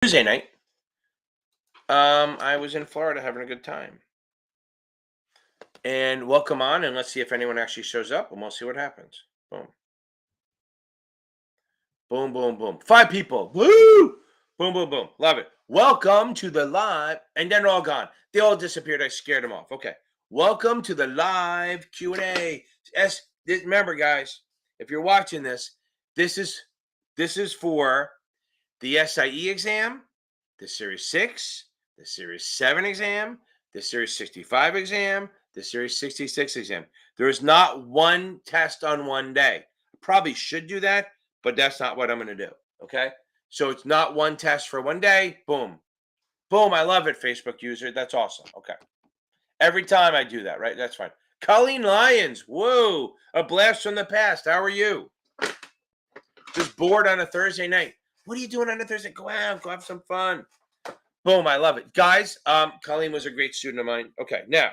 Tuesday night, I was in Florida having a good time. And welcome on, and let's see if anyone actually shows up, and we'll see what happens. Boom, boom, boom, boom. 5 people. Woo! Boom, boom, boom. Love it. Welcome to the live, and then they're all gone. They all disappeared. I scared them off. Okay. Welcome to the live Q&A. Remember, guys, if you're watching this, this is for the SIE exam, the Series 6, the Series 7 exam, the Series 65 exam, the Series 66 exam. There is not one test on one day. Probably should do that, but that's not what I'm going to do. Okay. So it's not one test for one day. Boom. Boom. I love it, Facebook user. That's awesome. Okay. Every time I do that, right? That's fine. Colleen Lyons. Whoa. A blast from the past. How are you? Just bored on a Thursday night. What are you doing on a Thursday? Go out, go have some fun. Boom, I love it. Guys, Colleen was a great student of mine. Okay, now,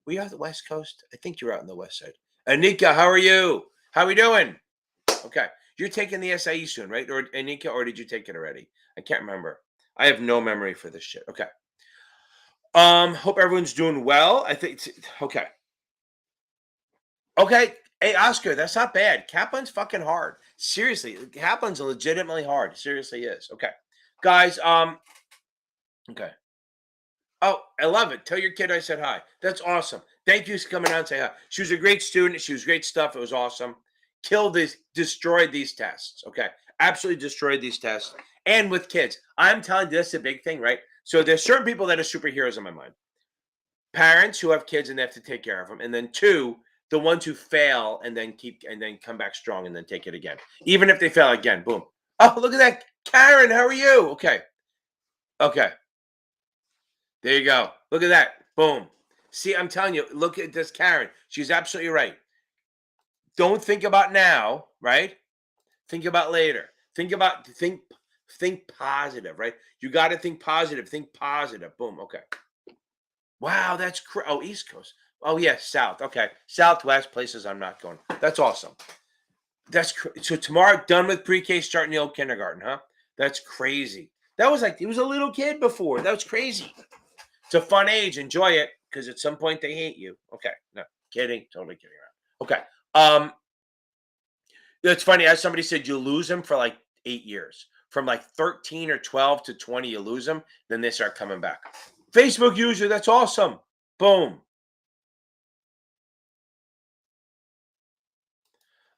were you out the West Coast? I think you're out on the West Side. Anika, how are you? How are we doing? Okay, you're taking the SIE soon, right? Or Anika, or did you take it already? I can't remember. I have no memory for this shit. Okay. Hope everyone's doing well. I think, okay. Okay. Hey, Oscar, that's not bad. Kaplan's fucking hard. Seriously, Kaplan's legitimately hard. Seriously is. Okay. Guys, okay. Oh, I love it. Tell your kid I said hi. That's awesome. Thank you for coming out and say hi. She was a great student. She was great stuff. It was awesome. Killed this, destroyed these tests. Okay. Absolutely destroyed these tests. And with kids, I'm telling you, this is a big thing, right? So there's certain people that are superheroes in my mind. Parents who have kids and they have to take care of them. And then two, the ones who fail and then come back strong and then take it again. Even if they fail again, boom. Oh, look at that. Karen, how are you? Okay. Okay. There you go. Look at that. Boom. See, I'm telling you, look at this Karen. She's absolutely right. Don't think about now, right? Think about later. Think positive, right? You got to think positive. Think positive. Boom. Okay. Wow, that's oh, East Coast. Oh yeah, South. Okay. Southwest places I'm not going. That's awesome. So tomorrow done with pre-K starting the old kindergarten, huh? That's crazy. That was like he was a little kid before. That was crazy. It's a fun age. Enjoy it because at some point they hate you. Okay. No, kidding. Totally kidding around. Okay. It's funny. As somebody said, you lose them for like 8 years. From like 13 or 12 to 20, you lose them. Then they start coming back. Facebook user. That's awesome. Boom.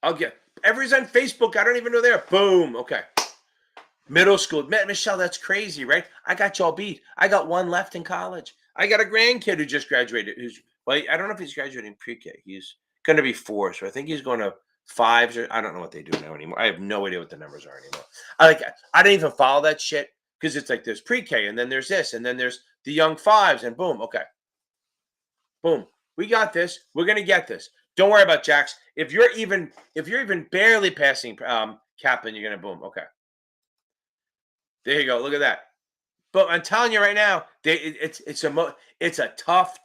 I'll get everyone's on Facebook. I don't even know they're. Boom. Okay. Middle school. Michelle, that's crazy, right? I got y'all beat. I got one left in college. I got a grandkid who just graduated. Who's well, I don't know if he's graduating pre-K. He's going to be 4, so I think he's going to 5s. Or I don't know what they do now anymore. I have no idea what the numbers are anymore. I didn't even follow that shit because it's like there's pre-K and then there's this and then there's the young 5s and boom. Okay, boom. We got this. We're gonna get this. Don't worry about Jax. If you're even barely passing Kaplan, you're gonna boom. Okay. There you go. Look at that. But I'm telling you right now, it's a tough.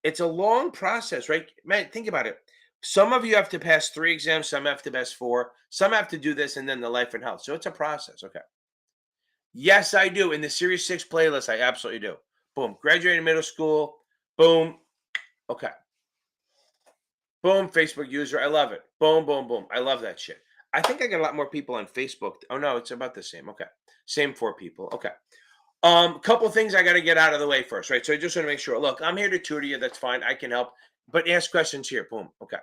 It's a long process, right? Man, think about it. Some of you have to pass 3 exams, some have to pass 4, some have to do this, and then the life and health. So it's a process. Okay. Yes, I do. In the Series 6 playlist, I absolutely do. Boom. Graduated middle school. Boom. Okay. Boom. Facebook user. I love it. Boom, boom, boom. I love that shit. I think I got a lot more people on Facebook. Oh no, it's about the same. Okay. Same 4 people. Okay. Couple things I got to get out of the way first, right? So I just want to make sure. Look, I'm here to tutor you. That's fine. I can help, but ask questions here. Boom. Okay.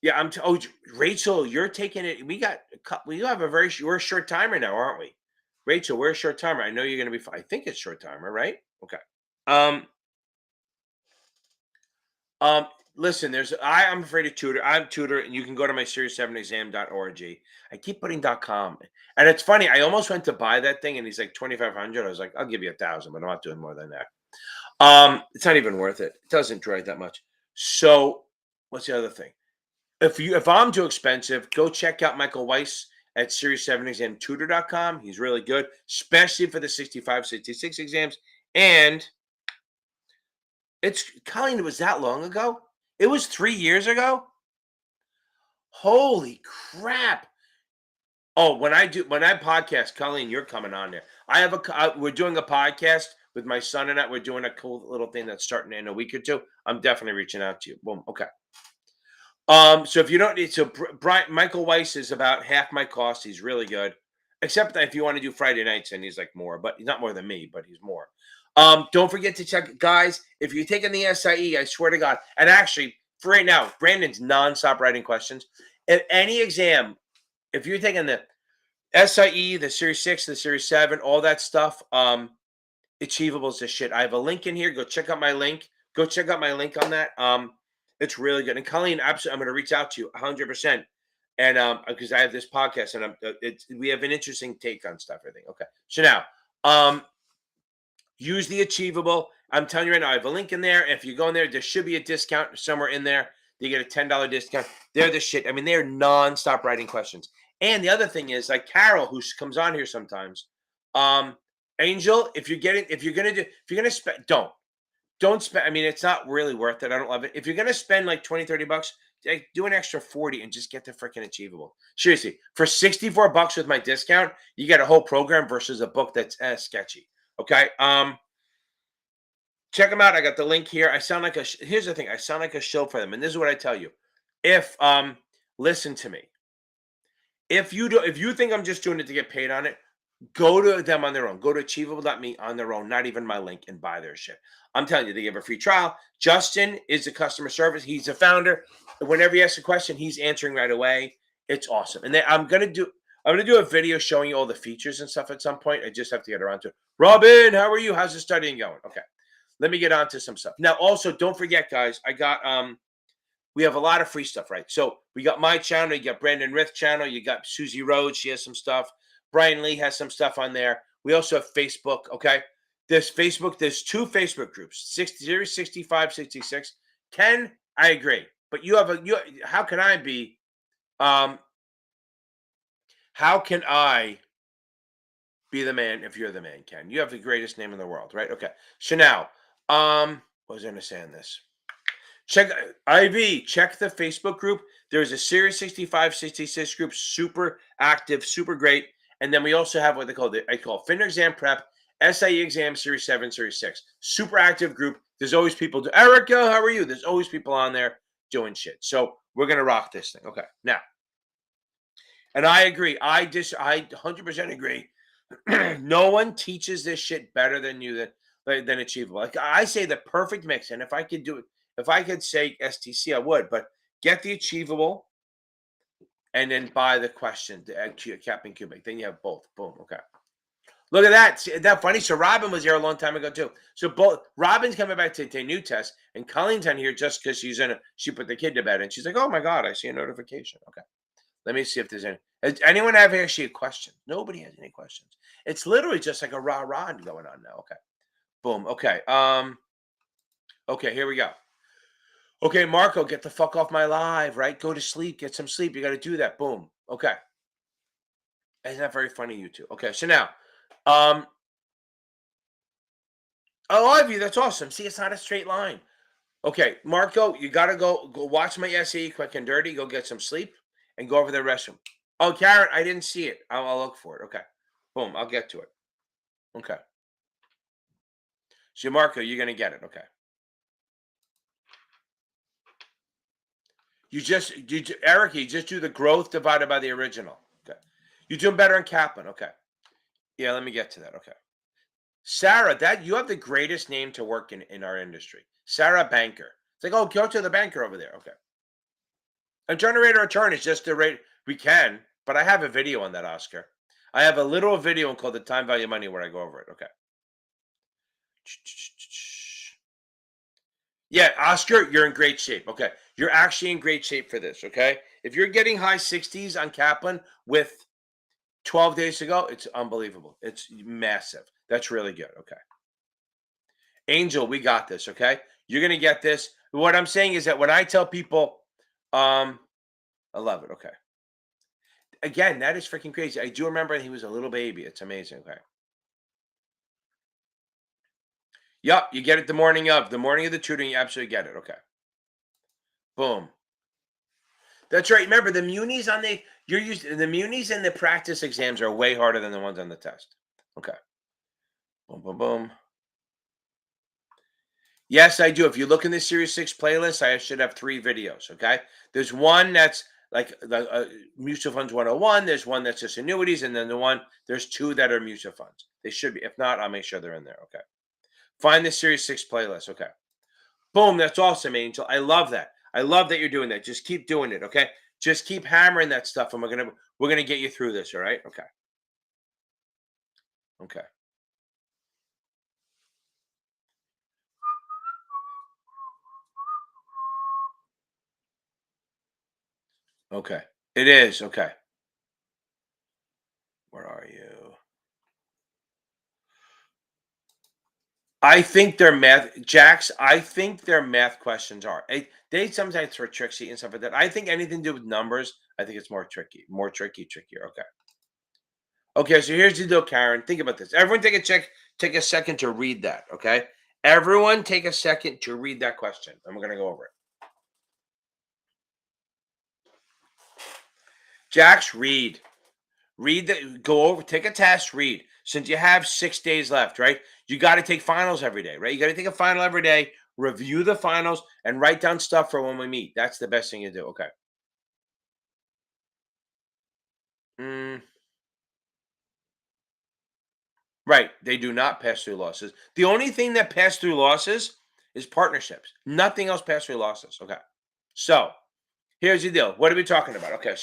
Yeah, oh, Rachel, you're taking it. We got a couple. We have a we're a short timer now, aren't we? Rachel, we're a short timer. I know you're going to be. I think it's short timer, right? Okay. Um. Um. Listen, I'm afraid to tutor. I'm tutor, and you can go to my series7exam.org. I keep putting .com, and it's funny. I almost went to buy that thing, and he's like 2,500. I was like, I'll give you 1,000, but I'm not doing more than that. It's not even worth it. It doesn't drive that much. So, what's the other thing? If I'm too expensive, go check out Michael Weiss at series7examtutor.com. He's really good, especially for the 65, 66 exams. And Colleen, it was that long ago? It was 3 years ago? Holy crap. Oh, when I podcast, Colleen, you're coming on there. We're doing a podcast with my son and I. We're doing a cool little thing that's starting in a week or two. I'm definitely reaching out to you. Boom. Okay. So if you don't need, so Brian, Michael Weiss is about half my cost. He's really good, except that if you want to do Friday nights, and he's like more, but he's not more than me, but he's more. Don't forget to check, guys. If you're taking the SIE, I swear to God, and actually for right now, Brandon's nonstop writing questions. At any exam, if you're taking the SIE, the Series 6, the Series 7, all that stuff, achievable is the shit. I have a link in here. Go check out my link. Go check out my link on that. It's really good. And Colleen, absolutely, I'm going to reach out to you 100%. And because I have this podcast and we have an interesting take on stuff, I think. Okay. So now, use the achievable. I'm telling you right now, I have a link in there. If you go in there, there should be a discount somewhere in there. You get a $10 discount. They're the shit. I mean, they're nonstop writing questions. And the other thing is, like Carol, who comes on here sometimes, Angel, if you're gonna spend, don't spend. I mean, it's not really worth it. I don't love it. If you're gonna spend like 20, 30 bucks, like, do an extra 40 and just get the freaking achievable. Seriously, for 64 bucks with my discount, you get a whole program versus a book that's sketchy. Okay. Check them out. I got the link here. I sound like here's the thing. I sound like a shill for them. And this is what I tell you. If listen to me. If you think I'm just doing it to get paid on it, go to them on their own. Go to achievable.me on their own, not even my link, and buy their shit. I'm telling you, they give a free trial. Justin is the customer service. He's the founder. Whenever you ask a question, he's answering right away. It's awesome. And then I'm gonna do a video showing you all the features and stuff at some point. I just have to get around to it. Robin, how are you? How's the studying going? Okay. Let me get on to some stuff. Now, also, don't forget, guys, I got we have a lot of free stuff, right? So we got my channel, you got Brandon Rith channel, you got Susie Rhodes, she has some stuff. Brian Lee has some stuff on there. We also have Facebook, okay? There's two Facebook groups, 65, 66. Ken, I agree. But how can I be the man if you're the man, Ken? You have the greatest name in the world, right? Okay. So now, what was I gonna say on this? Check check the Facebook group. There's a Series 65, 66 group, super active, super great. And then we also have what I call FINRA exam prep, SIE exam Series 7, Series 6. Super active group. There's always people Erica, how are you? There's always people on there doing shit. So we're gonna rock this thing. Okay. Now, and I agree. I 100% agree. No one teaches this shit better than you than Achievable. Like I say, the perfect mix. And if I could do it, if I could say STC, I would. But get the Achievable, and then buy the question, the Captain Cubic. Then you have both. Boom. Okay. Look at that. See, isn't that funny? So Robin was here a long time ago too. So both Robin's coming back to new test, and Colleen's on here just because she put the kid to bed, and she's like, "Oh my God, I see a notification." Okay. Let me see if there's any. Does anyone have actually a question? Nobody has any questions. It's literally just like a rah-rah going on now. Okay. Boom. Okay. Okay, here we go. Okay, Marco, get the fuck off my live, right? Go to sleep, get some sleep. You got to do that. Boom. Okay. Isn't that very funny, you two? Okay, so now, I love you. That's awesome. See, it's not a straight line. Okay, Marco, you got to go watch my SAE quick and dirty. Go get some sleep and go over the restroom. Oh, Karen, I didn't see it. I'll look for it. Okay. Boom. I'll get to it. Okay. So, Marco, you're going to get it. Okay. Eric, you just do the growth divided by the original. Okay. You're doing better in Kaplan. Okay. Yeah, let me get to that. Okay. Sarah, you have the greatest name to work in our industry. Sarah Banker. It's like, oh, go to the banker over there. Okay. And generator return is just the rate we can, but I have a video on that, Oscar. I have a little video called the time value of money where I go over it. Okay. Yeah, Oscar, you're in great shape. Okay. You're actually in great shape for this. Okay. If you're getting high 60s on Kaplan with 12 days to go, it's unbelievable. It's massive. That's really good. Okay. Angel, we got this. Okay. You're going to get this. What I'm saying is that when I tell people, I love it. Okay. Again, that is freaking crazy. I do remember he was a little baby. It's amazing. Okay. Yep, you get it the morning of the tutoring. You absolutely get it. Okay. Boom. That's right. Remember, the munis on the munis and the practice exams are way harder than the ones on the test. Okay. Boom, boom, boom. Yes, I do. If you look in the Series 6 playlist, I should have 3 videos, okay? There's one that's like the Mutual Funds 101, there's one that's just annuities, and then there's 2 that are mutual funds. They should be. If not, I'll make sure they're in there, okay? Find the Series 6 playlist, okay? Boom, that's awesome, Angel. I love that. I love that you're doing that. Just keep doing it, okay? Just keep hammering that stuff, and we're gonna get you through this, all right? Okay. Okay. Okay. It is, okay. Where are you? I think their math, Jax. I think their math questions are. They sometimes throw tricksy and stuff like that. I think anything to do with numbers, I think it's more tricky, trickier. Okay. Okay. So here's the deal, Karen. Think about this. Everyone, take a second to read that. Okay. Everyone, take a second to read that question, and we're gonna go over it. Jax, read. Go over, take a test, read. Since you have 6 days left, right? You got to take finals every day, right? You got to take a final every day, review the finals, and write down stuff for when we meet. That's the best thing to do. Okay. Mm, right. They do not pass through losses. The only thing that pass through losses is partnerships. Nothing else pass through losses. Okay. So here's the deal. What are we talking about? Okay.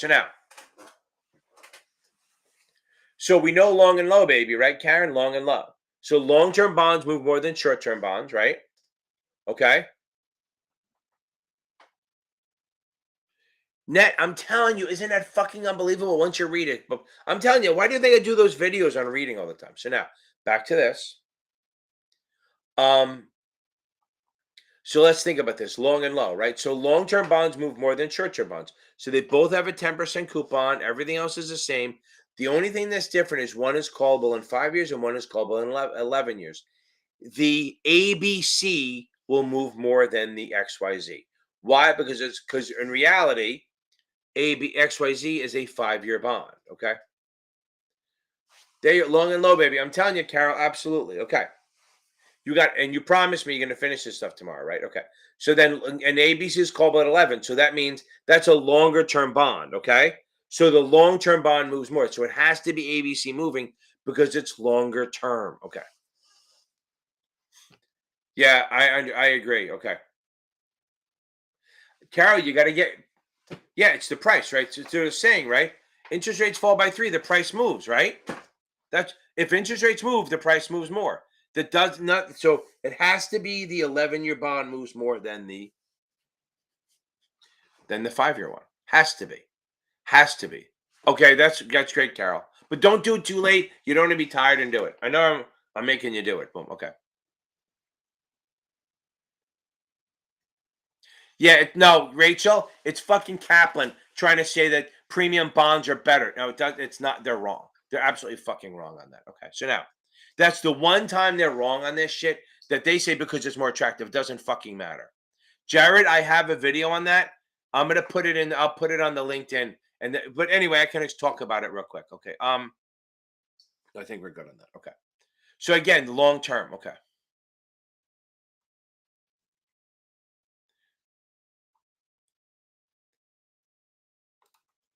So we know long and low, baby, right, Karen? Long and low. So long-term bonds move more than short-term bonds, right? Okay. Net, I'm telling you, isn't that fucking unbelievable once you read it? But I'm telling you, why do you think I do those videos on reading all the time? So now, back to this. Um, so let's think about this long and low, right? So long-term bonds move more than short-term bonds. So they both have a 10% coupon. Everything else is the same. The only thing that's different is one is callable in 5 years and one is callable in 11 years. The ABC will move more than the XYZ. Why? Because in reality, XYZ is a 5-year bond. Okay. They long and low, baby. I'm telling you, Carol, absolutely. Okay. You promised me you're gonna finish this stuff tomorrow, right? Okay. So then and ABC is callable at 11. So that means that's a longer term bond. Okay. So the long term bond moves more. So it has to be ABC moving because it's longer term. Okay. Yeah, I agree. Okay. Carol, you gotta get yeah, it's the price, right? So they're saying, right? Interest rates fall by 3, the price moves, right? That's if interest rates move, the price moves more. That does not so it has to be the 11-year bond moves more than the 5-year one. Has to be. Has to be. Okay, that's great, Carol. But don't do it too late. You don't want to be tired and do it. I know I'm making you do it. Boom. Okay. Yeah, no, Rachel, it's fucking Kaplan trying to say that premium bonds are better. No, it's not. They're wrong. They're absolutely fucking wrong on that. Okay, so now that's the one time they're wrong on this shit that they say because it's more attractive. It doesn't fucking matter. Jared, I have a video on that. I'm gonna put it in. I'll put it on the LinkedIn. But anyway, I can just talk about it real quick. Okay. I think we're good on that. Okay. So again, long term. Okay.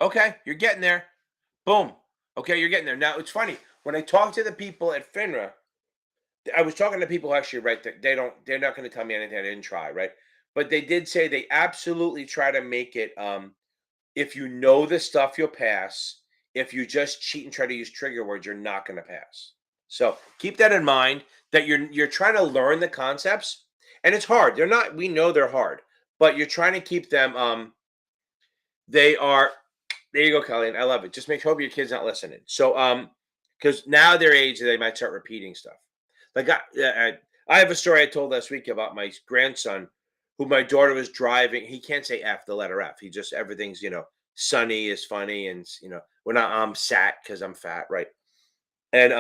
Okay, you're getting there. Boom. Okay, you're getting there. Now it's funny when I talk to the people at FINRA. I was talking to people who actually right that they're not going to tell me anything I didn't try, right? But they did say they absolutely try to make it. If you know the stuff, you'll pass. If you just cheat and try to use trigger words, you're not going to pass. So keep that in mind that you're trying to learn the concepts, and it's hard. They're not. We know they're hard, but you're trying to keep them. They are there you go, Colleen. I love it. Just make hope your kid's not listening. So, because now their age, they might start repeating stuff. Like I have a story I told last week about my grandson, who my daughter was driving. He can't say F, the letter F. He just everything's sunny is funny, and we're not I'm sat because I'm fat, right? And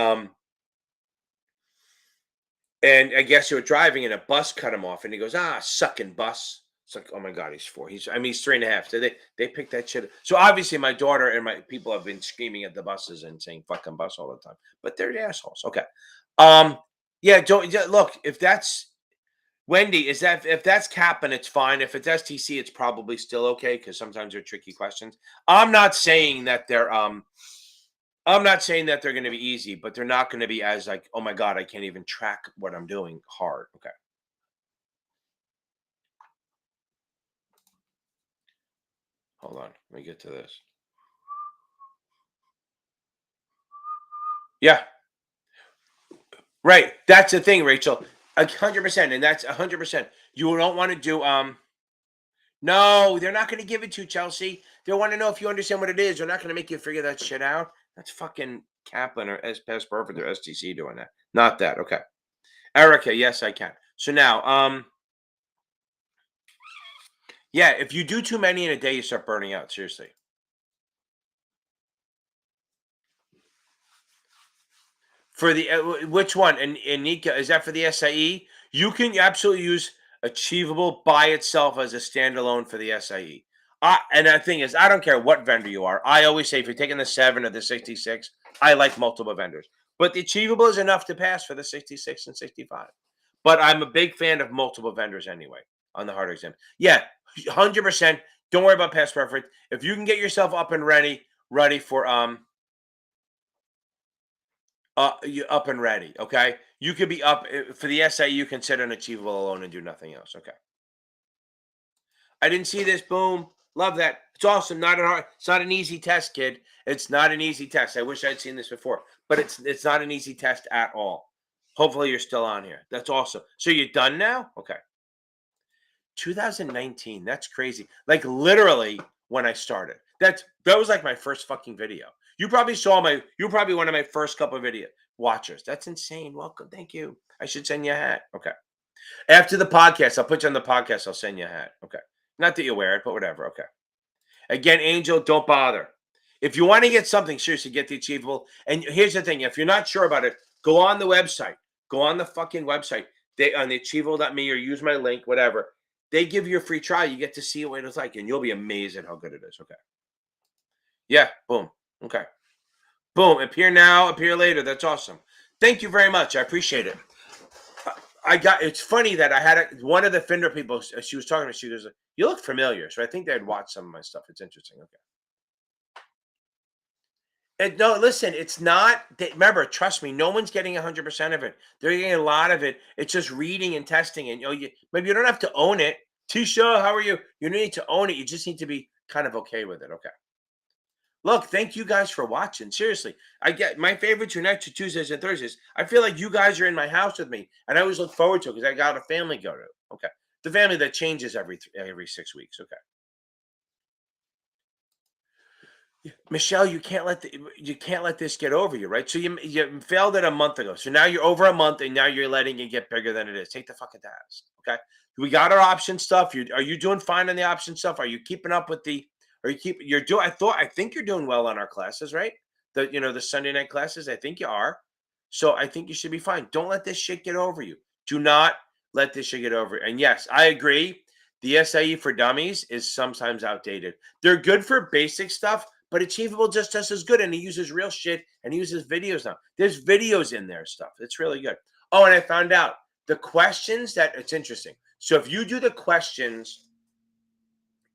and I guess they were driving, and a bus cut him off, and he goes sucking bus. It's like, oh my God, he's 4. I mean, he's 3.5. So they pick that shit. So obviously my daughter and my people have been screaming at the buses and saying fucking bus all the time. But they're the assholes. Okay. Yeah, don't look, if that's Wendy, is that if that's Kaplan, it's fine. If it's STC, it's probably still okay because sometimes they're tricky questions. I'm not saying that they're going to be easy, but they're not going to be as like, oh my God, I can't even track what I'm doing hard. Okay. Hold on. Let me get to this. Yeah. Right. That's the thing, Rachel. 100%. And that's 100%. You don't want to do no, they're not going to give it to you, Chelsea. They want to know if you understand what it is. They're not going to make you figure that shit out. That's fucking Kaplan or S Perfect or STC doing that. Not that. Okay. Erica, yes, I can. So now, yeah, if you do too many in a day, you start burning out. Seriously. For the which one? And Nika, is that for the SIE? You can absolutely use Achievable by itself as a standalone for the SIE. And the thing is, I don't care what vendor you are. I always say if you're taking the 7 or the 66, I like multiple vendors. But the Achievable is enough to pass for the 66 and 65. But I'm a big fan of multiple vendors anyway on the hard exam. Yeah, 100%. Don't worry about Pass Perfect. If you can get yourself up and ready for you up and ready. Okay, you could be up for the SIE. You consider an Achievable alone and do nothing else. Okay. I didn't see this. Boom. Love that. It's awesome. Not an hard. It's not an easy test, kid. It's not an easy test. I wish I'd seen this before, but it's not an easy test at all. Hopefully you're still on here. That's awesome. So you're done now? Okay. 2019. That's crazy. Like literally when I started. That was like my first fucking video. You probably saw you were probably one of my first couple of video watchers. That's insane. Welcome. Thank you. I should send you a hat. Okay. After the podcast, I'll put you on the podcast. I'll send you a hat. Okay. Not that you wear it, but whatever. Okay. Again, Angel, don't bother. If you want to get something, seriously, get the Achievable. And here's the thing: if you're not sure about it, go on the website. Go on the fucking website. They on the Achievable.me or use my link, whatever. They give you a free trial. You get to see what it's like, and you'll be amazed at how good it is. Okay. Yeah. Boom. Okay. Boom. Appear now, appear later. That's awesome. Thank you very much. I appreciate it. It's funny that I had one of the FINRA people, she was talking to me, she goes, you look familiar. So I think they had watched some of my stuff. It's interesting. Okay. And no, listen, it's not, remember, trust me, no one's getting 100% of it. They're getting a lot of it. It's just reading and testing. And maybe you don't have to own it. Tisha, how are you? You don't need to own it. You just need to be kind of okay with it. Okay. Look, thank you guys for watching. Seriously, I get my favorite 2 nights are Tuesdays and Thursdays. I feel like you guys are in my house with me, and I always look forward to it because I got a family to go to. Okay, the family that changes every 6 weeks. Okay, Michelle, you can't let this get over you, right? So you failed it a month ago, so now you're over a month, and now you're letting it get bigger than it is. Take the fucking test. Okay, we got our option stuff. Are you doing fine on the option stuff? Are you keeping up with the? Are you keep? You're doing. I think you're doing well on our classes, right? The Sunday night classes. I think you are. So I think you should be fine. Don't let this shit get over you. Do not let this shit get over you. And yes, I agree. The SIE for dummies is sometimes outdated. They're good for basic stuff, but Achievable just as good. And he uses real shit and he uses videos now. There's videos in there stuff. It's really good. Oh, and I found out the questions it's interesting. So if you do the questions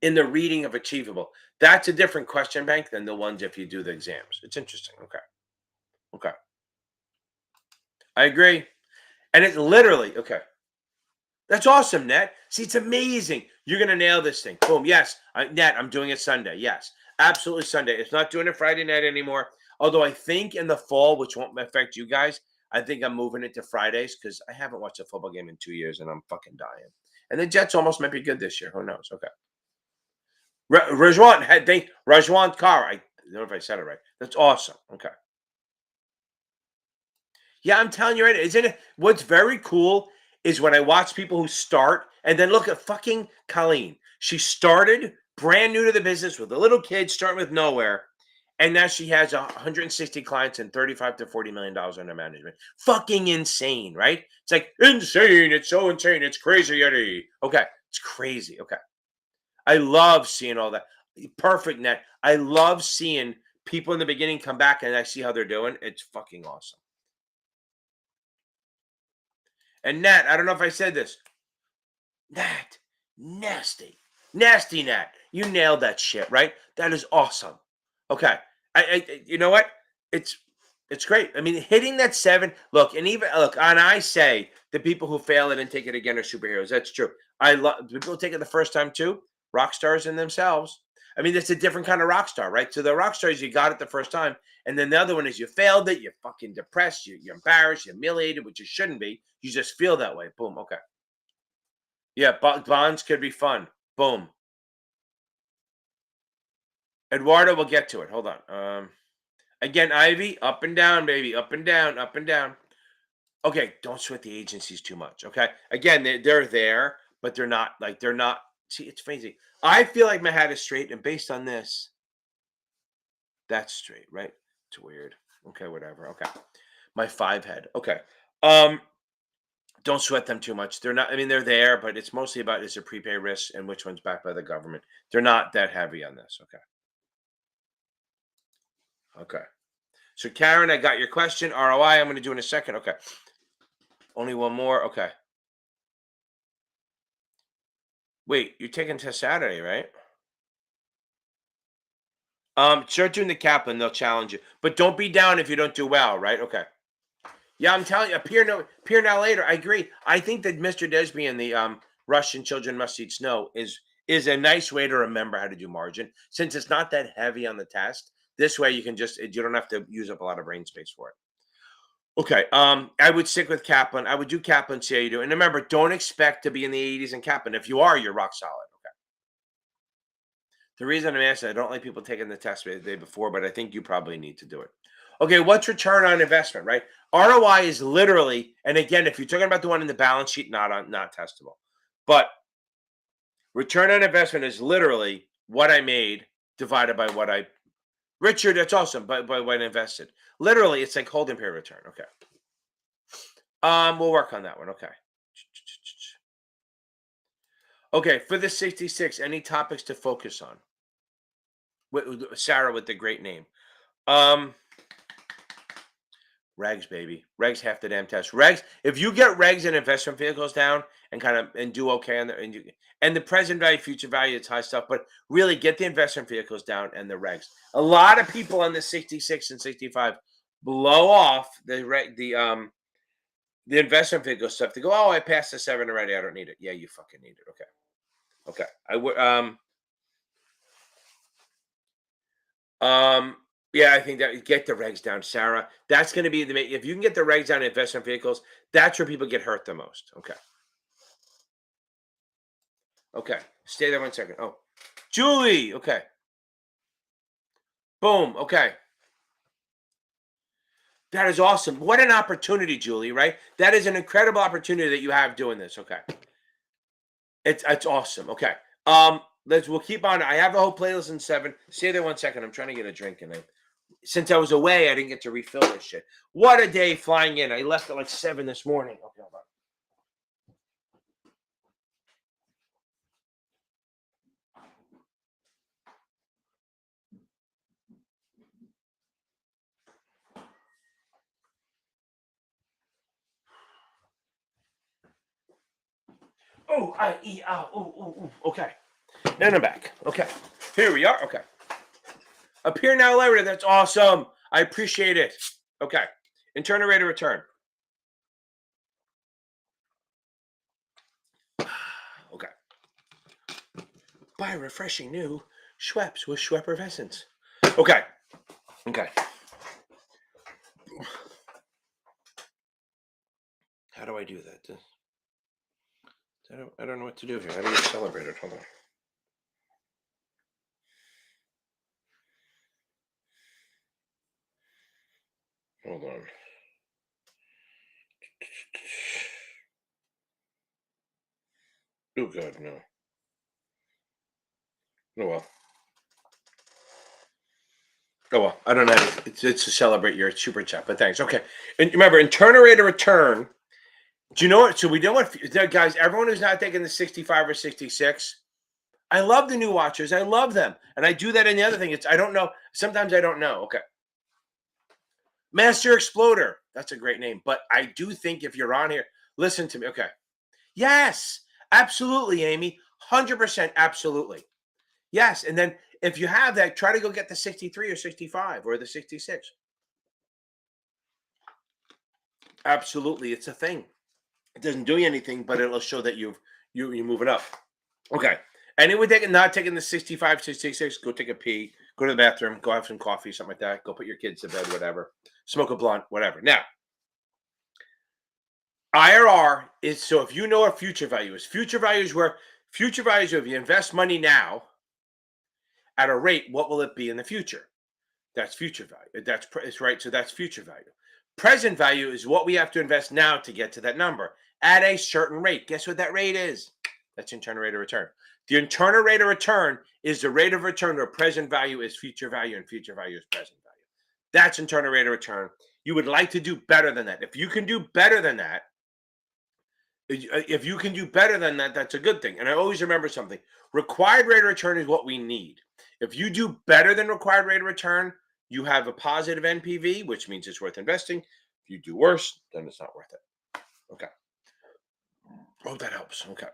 in the reading of Achievable, that's a different question bank than the ones if you do the exams. It's interesting. Okay. Okay. I agree. And it's literally, okay. That's awesome, Net. See, it's amazing. You're going to nail this thing. Boom. Yes. Net, I'm doing it Sunday. Yes. Absolutely Sunday. It's not doing it Friday night anymore. Although I think in the fall, which won't affect you guys, I think I'm moving it to Fridays because I haven't watched a football game in 2 years and I'm fucking dying. And the Jets almost might be good this year. Who knows? Okay. Rajwan Carr. I don't know if I said it right. That's awesome. Okay. Yeah, I'm telling you right. Isn't it? What's very cool is when I watch people who start and then look at fucking Colleen. She started brand new to the business with a little kid, starting with nowhere. And now she has 160 clients and $35 to $40 million under management. Fucking insane, right? It's like insane. It's so insane. It's crazy. Okay. It's crazy. Okay. I love seeing all that. Perfect net. I love seeing people in the beginning come back and I see how they're doing. It's fucking awesome. And Nat, I don't know if I said this. Nat, nasty Nat. You nailed that shit, right? That is awesome. Okay. You know what? It's it's great. I mean, hitting that 7. Look, and even look, and I say the people who fail it and take it again are superheroes. That's true. I love people who take it the first time too. Rock stars in themselves. I mean, it's a different kind of rock star, right? So the rock stars, you got it the first time, and then the other one is you failed it. You're fucking depressed. You're embarrassed. You're humiliated, which you shouldn't be. You just feel that way. Boom. Okay. Yeah, bonds could be fun. Boom. Eduardo, we'll get to it. Hold on. Again, Ivy, up and down, baby, up and down, up and down. Okay, don't sweat the agencies too much. Okay, again, they're there, but they're not like they're not. See, it's crazy. I feel like my hat is straight, and based on this, that's straight, right? It's weird. Okay, whatever. Okay, my 5 head. Okay, um, don't sweat them too much. They're not. I mean, they're there, but it's mostly about is there prepay risk and which one's backed by the government. They're not that heavy on this. Okay. Okay. So Karen, I got your question. ROI, I'm going to do in a second. Okay. Only one more. Okay. Wait, you're taking test Saturday, right? Start doing the Kaplan. They'll challenge you, but don't be down if you don't do well, right? Okay. Yeah, I'm telling you, appear now later. I agree. I think that Mr. Desby and the Russian children must eat snow is a nice way to remember how to do margin since it's not that heavy on the test. This way, you don't have to use up a lot of brain space for it. Okay. I would stick with Kaplan. I would do Kaplan, see how you do. And remember, don't expect to be in the 80s in Kaplan. If you are, you're rock solid. Okay. The reason I'm asking, I don't like people taking the test the day before, but I think you probably need to do it. Okay, what's return on investment, right? ROI is literally, and again, if you're talking about the one in the balance sheet, not testable. But return on investment is literally what I made divided by what I Richard, that's awesome. By what I invested. Literally, it's like holding period return. Okay. We'll work on that one. Okay. Okay, for the 66, any topics to focus on? Sarah with the great name. Regs, baby. Regs half the damn test. Regs, if you get regs and investment vehicles down and do okay on and the present value, future value, it's high stuff, but really get the investment vehicles down and the regs. A lot of people on the 66 and 65 blow off the investment vehicle stuff. They go, oh, I passed the 7 already. I don't need it. Yeah, you fucking need it. Okay. Okay. I would yeah, I think that get the regs down, Sarah. That's going to be if you can get the regs down in investment vehicles, that's where people get hurt the most. Okay. Okay. Stay there 1 second. Oh, Julie. Okay. Boom. Okay. That is awesome. What an opportunity, Julie, right? That is an incredible opportunity that you have doing this. Okay. It's awesome. Okay. We'll keep on. I have a whole playlist in 7. Stay there 1 second. I'm trying to get a drink and since I was away, I didn't get to refill this shit. What a day flying in. I left at like 7 this morning. Okay, hold on. Oh, okay. Then I'm back. Okay. Here we are. Okay. Appear now later. That's awesome. I appreciate it. Okay. Internal rate of return. Okay. Buy refreshing new Schweppes with Schwepper Essence. Okay. Okay. How do I do that? I don't know what to do here. How do you celebrate it? Hold on. Hold on. Oh, God, no. Oh, well. Oh, well. I don't know. It's to celebrate your super chat, but thanks. Okay. And remember, internal rate of return Do you know what? So we know what, guys, everyone who's not taking the 65 or 66, I love the new watchers. I love them. And I do that in the other thing. It's, I don't know. Sometimes I don't know. Okay. Master Exploder. That's a great name. But I do think if you're on here, listen to me. Okay. Yes. Absolutely, Amy. 100%. Absolutely. Yes. And then if you have that, try to go get the 63 or 65 or the 66. Absolutely. It's a thing. It doesn't do you anything, but it'll show that you're moving up. Okay. Anyone not taking the 65, 66, go take a pee, go to the bathroom, go have some coffee, something like that. Go put your kids to bed, whatever. Smoke a blunt, whatever. Now, IRR is, so if you know what future value is, future value is where future value is if you invest money now at a rate, what will it be in the future? That's future value. It's right. So that's future value. Present value is what we have to invest now to get to that number at a certain rate. Guess what that rate is? That's internal rate of return. The internal rate of return is the rate of return where present value is future value and future value is present value. That's internal rate of return. You would like to do better than that. If you can do better than that, that's a good thing. And I always remember something. Required rate of return is what we need. If you do better than required rate of return, you have a positive NPV, which means it's worth investing. If you do worse, then it's not worth it. Okay. Oh, that helps. Okay.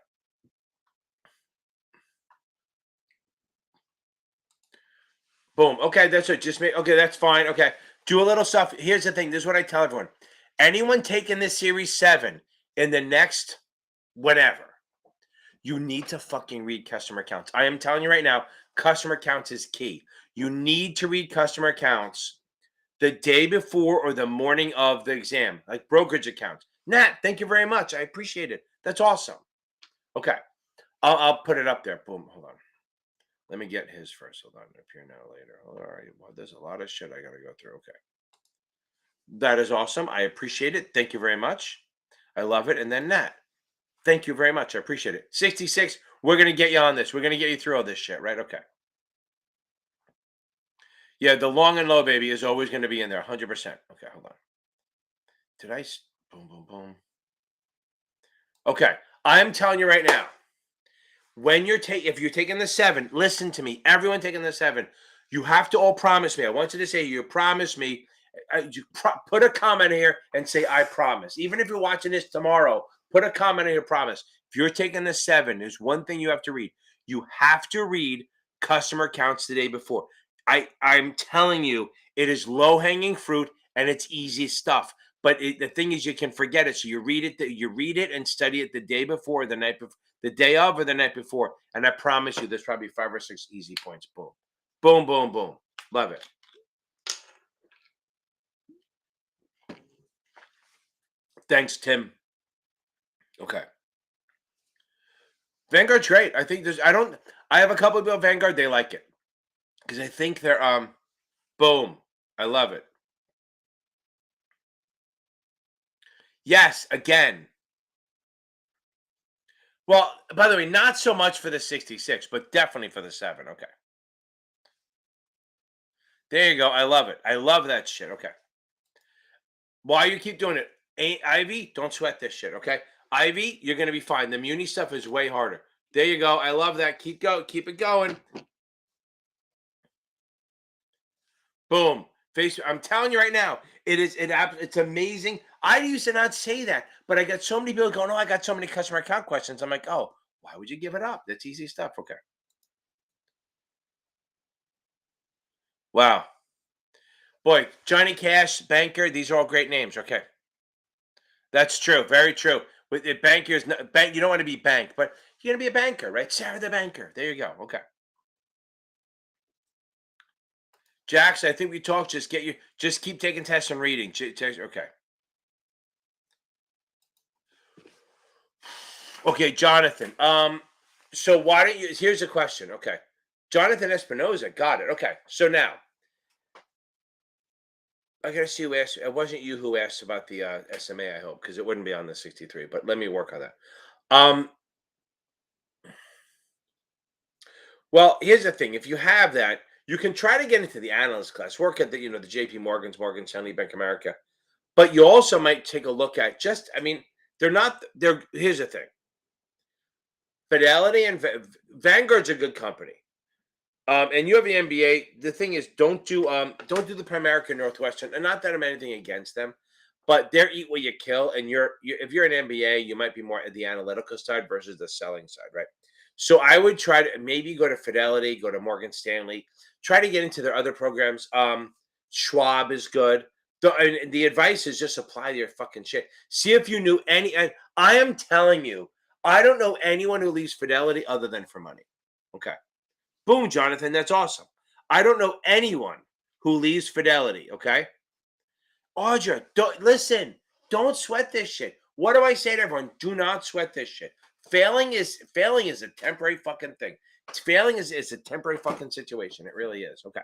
Boom. Okay, that's it. Okay, that's fine. Okay. Do a little stuff. Here's the thing. This is what I tell everyone. Anyone taking this series 7 in the next whatever, you need to fucking read customer accounts. I am telling you right now, customer accounts is key. You need to read customer accounts the day before or the morning of the exam, like brokerage accounts. Nat, thank you very much. I appreciate it. That's awesome. Okay. I'll put it up there. Boom. Hold on. Let me get his first. Hold on. Appear now later. All right. Well, there's a lot of shit I got to go through. Okay. That is awesome. I appreciate it. Thank you very much. I love it. And then Nat, thank you very much. I appreciate it. 66. We're going to get you on this. We're going to get you through all this shit, right? Okay. Yeah, the long and low, baby, is always going to be in there. 100%. Okay, hold on. Did I? Boom, boom, boom. Okay. I'm telling you right now, if you're taking the 7, listen to me. Everyone taking the 7, you have to all promise me. I want you to say, you promise me. Put a comment here and say, I promise. Even if you're watching this tomorrow, put a comment on your promise. If you're taking the 7, there's one thing you have to read. You have to read customer accounts the day before. I'm telling you, it is low-hanging fruit and it's easy stuff. But the thing is, you can forget it. So you read it and study it the day before, the night before, the day of, or the night before. And I promise you, there's probably 5 or 6 easy points. Boom, boom, boom, boom. Love it. Thanks, Tim. Okay. Vanguard's great. I think I have a couple of people Vanguard, they like it. Because I think they're boom. I love it. Yes, again. Well, by the way, not so much for the 66, but definitely for the 7. Okay. There you go. I love it. I love that shit. Okay. Why you keep doing it? Ivy, don't sweat this shit. Okay. Ivy, you're gonna be fine. The Muni stuff is way harder. There you go. I love that. Keep it going. Boom. I'm telling you right now, it's amazing. I used to not say that, but I got so many people going, oh, I got so many customer account questions. I'm like, oh, why would you give it up? That's easy stuff. Okay. Wow. Boy, Johnny Cash, banker, these are all great names. Okay. That's true. Very true. With the bankers, bank, you don't want to be bank, but you're gonna be a banker, right? Sarah the banker. There you go. Okay. Jax, I think we talked. Just keep taking tests and reading. Okay. Okay, Jonathan. So why don't you? Here's a question. Okay, Jonathan Espinoza. Got it. Okay. So now I gotta see who asked. It wasn't you who asked about the SMA. I hope because it wouldn't be on the 63. But let me work on that. Um. Well, here's the thing. If you have that, you can try to get into the analyst class. Work at the JP Morgan's, Morgan Stanley, Bank of America. But you also might take a look at I mean, They're not. Here's the thing. Fidelity and Vanguard's a good company. And you have the MBA. The thing is, don't do the Primerica Northwestern. And not that I'm anything against them, but they're eat what you kill. And if you're an MBA, you might be more at the analytical side versus the selling side, right? So I would try to maybe go to Fidelity, go to Morgan Stanley, try to get into their other programs. Schwab is good. The advice is just apply to your fucking shit. See if you knew any. And I am telling you, I don't know anyone who leaves Fidelity other than for money. Okay. Boom, Jonathan. That's awesome. I don't know anyone who leaves Fidelity. Okay. Audra, don't listen. Don't sweat this shit. What do I say to everyone? Do not sweat this shit. Failing is a temporary fucking thing. Failing is a temporary fucking situation. It really is. Okay.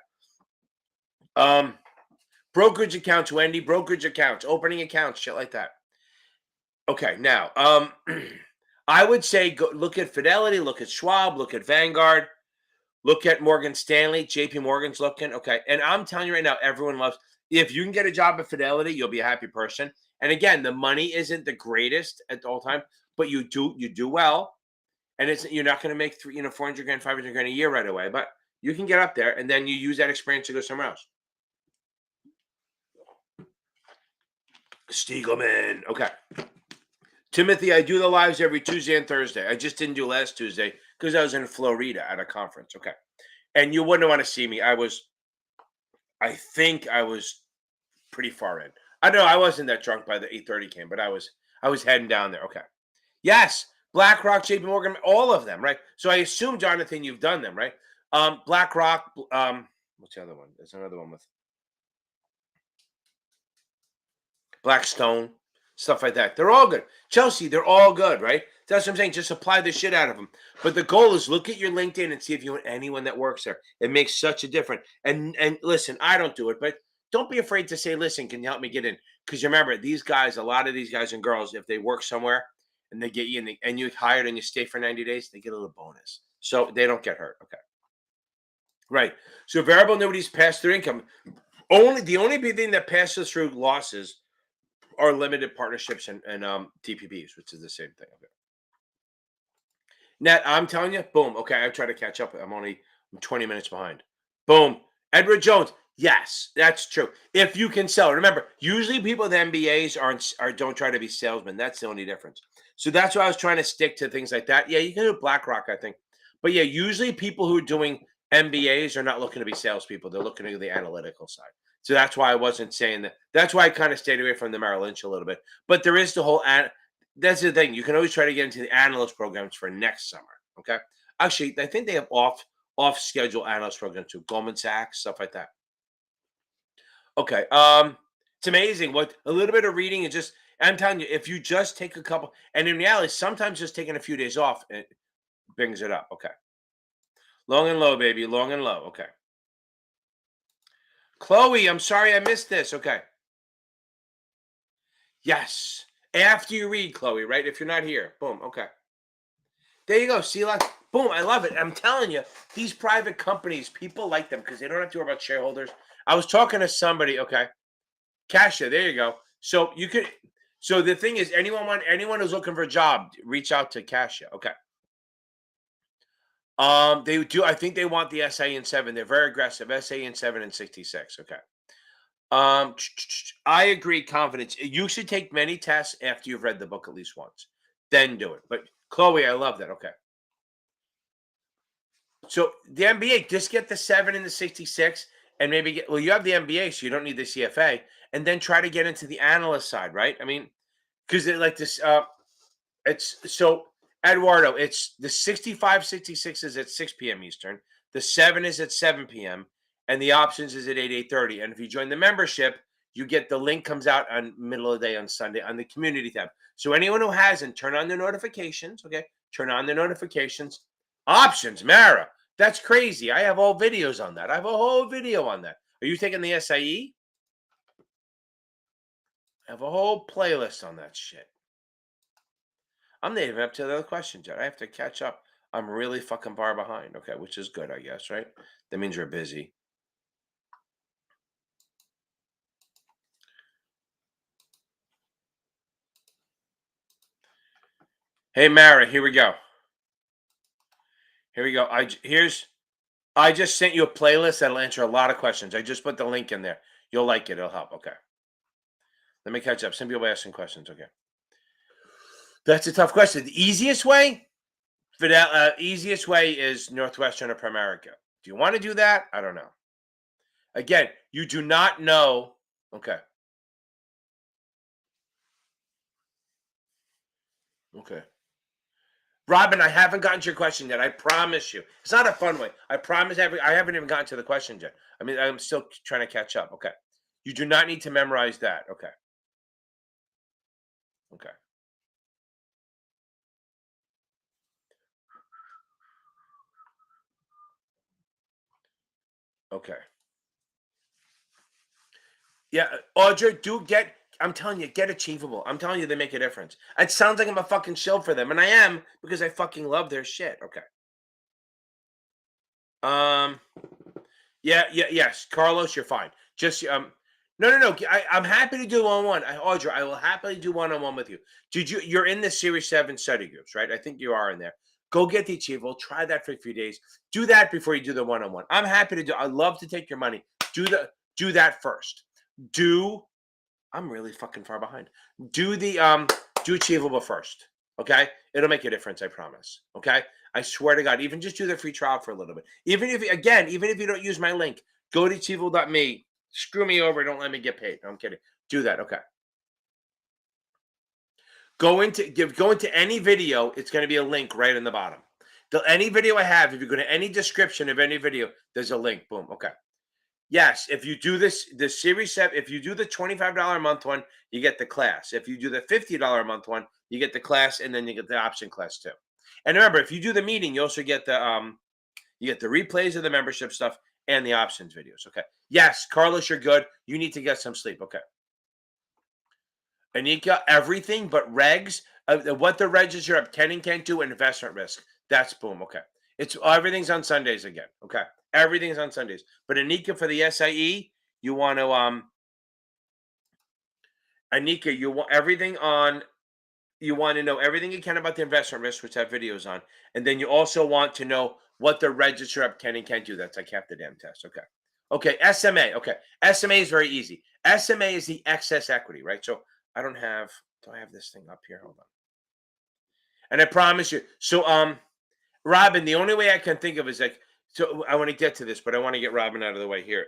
Brokerage accounts, Wendy. Brokerage accounts, opening accounts, shit like that. Okay. Now, I would say go look at Fidelity, look at Schwab, look at Vanguard. Look at Morgan Stanley. JP Morgan's looking. Okay. And I'm telling you right now, everyone loves, if you can get a job at Fidelity, you'll be a happy person. And again, the money isn't the greatest at all time, but you do well. And you're not going to make 400 grand, 500 grand a year right away, but you can get up there and then you use that experience to go somewhere else. Stiegelman. Okay. Timothy, I do the lives every Tuesday and Thursday. I just didn't do last Tuesday because I was in Florida at a conference. Okay. And you wouldn't want to see me. I think I was pretty far in. I don't know. I wasn't that drunk by the 8:30 came, but I was heading down there. Okay. Yes. BlackRock, JP Morgan, all of them, right? So I assume, Jonathan, you've done them, right? BlackRock, what's the other one? There's another one with Blackstone, stuff like that. They're all good. Chelsea, they're all good, right? That's what I'm saying. Just apply the shit out of them. But the goal is look at your LinkedIn and see if you want anyone that works there. It makes such a difference. And listen, I don't do it, but don't be afraid to say, listen, can you help me get in? Because remember, these guys, a lot of these guys and girls, if they work somewhere and they get you in and you hired and you stay for 90 days, they get a little bonus. So they don't get hurt. Okay. Right. So variable annuities pass through income. The only big thing that passes through losses are limited partnerships and TPPs, which is the same thing. Okay. Net, I'm telling you, boom. Okay, I try to catch up. I'm 20 minutes behind. Boom. Edward Jones. Yes, that's true. If you can sell, remember, usually people with MBAs don't try to be salesmen. That's the only difference. So that's why I was trying to stick to things like that. Yeah, you can do BlackRock, I think. But yeah, usually people who are doing MBAs are not looking to be salespeople. They're looking to the analytical side. So that's why I wasn't saying that. That's why I kind of stayed away from the Merrill Lynch a little bit. But there is the whole that's the thing. You can always try to get into the analyst programs for next summer. Okay. Actually, I think they have off schedule analyst programs too. Goldman Sachs, stuff like that. Okay. It's amazing what a little bit of reading and just I'm telling you, if you just take a couple, and in reality, sometimes just taking a few days off it brings it up. Okay. Long and low, baby. Long and low. Okay. Chloe, I'm sorry I missed this. Okay. Yes. After you read, Chloe, right? If you're not here. Boom. Okay. There you go. See, like, boom. I love it. I'm telling you, these private companies, people like them because they don't have to worry about shareholders. I was talking to somebody. Okay. Kasha, there you go. So you could. So the thing is, anyone who's looking for a job, reach out to Kasha. Okay. They do. I think they want the SIE in 7. They're very aggressive. SIE in 7 and 66. Okay. I agree. Confidence. You should take many tests after you've read the book at least once, then do it. But Chloe, I love that. Okay. So the MBA, just get the 7 and the 66, and maybe you have the MBA, so you don't need the CFA, and then try to get into the analyst side, right? I mean, because like this. It's so Eduardo, it's the 65, 66 is at 6 p.m. Eastern. The 7 is at 7 p.m. and the options is at 8:30. And if you join the membership, you get the link comes out on middle of the day on Sunday on the community tab. So anyone who hasn't, turn on the notifications. Okay. Turn on the notifications. Options, Mara. That's crazy. I have all videos on that. I have a whole video on that. Are you taking the SIE? I have a whole playlist on that shit. I'm not even up to the other questions yet. I have to catch up. I'm really fucking far behind. Okay, which is good, I guess, right? That means you're busy. Hey, Mara, here we go. Here we go. I just sent you a playlist that'll answer a lot of questions. I just put the link in there. You'll like it. It'll help. Okay. Let me catch up. Some people asking questions. Okay. That's a tough question. The easiest way, easiest way is Northwestern or Primerica. Do you want to do that? I don't know. Again, you do not know. Okay. Okay. Robin, I haven't gotten to your question yet. I promise you. It's not a fun way. I promise I haven't even gotten to the question yet. I mean, I'm still trying to catch up. Okay. You do not need to memorize that. Okay. Okay. Okay. Yeah, Audrey, I'm telling you, get Achievable. I'm telling you, they make a difference. It sounds like I'm a fucking shill for them, and I am because I fucking love their shit. Okay. Um. Yes, Carlos, you're fine. Just no. I'm happy to do one-on-one. Audrey, I will happily do one-on-one with you. You're in the Series 7 study groups, right? I think you are in there. Go get the Achievable. Try that for a few days. Do that before you do the one-on-one. I'm happy to do. I love to take your money. Do that first. Do I'm really fucking far behind. Do Achievable first. Okay? It'll make a difference, I promise. Okay? I swear to God, even just do the free trial for a little bit. Even if you don't use my link, go to achievable.me, screw me over, don't let me get paid. No, I'm kidding. Do that. Okay. Go into any video, it's going to be a link right in the bottom. Any video I have, if you go to any description of any video, there's a link. Boom. Okay. Yes, if you do the Series 7, if you do the $25 a month one, you get the class. If you do the $50 a month one, you get the class, and then you get the option class too. And remember, if you do the meeting, you also get the replays of the membership stuff and the options videos. Okay. Yes, Carlos, you're good. You need to get some sleep. Okay. Anika, everything but regs, what the regs up can and can't do, and investment risk. That's boom. Okay. It's everything's on Sundays again. Okay. Everything's on Sundays. But Anika, for the SIE, you want to Anika, you want to know everything you can about the investment risk, which I have videos on. And then you also want to know what the register up can and can't do. That's like half the damn test. Okay. Okay. SMA. Okay. SMA is very easy. SMA is the excess equity, right? So do I have this thing up here? Hold on. And I promise you. So, Robin, the only way I can think of is like, so I want to get to this, but I want to get Robin out of the way here.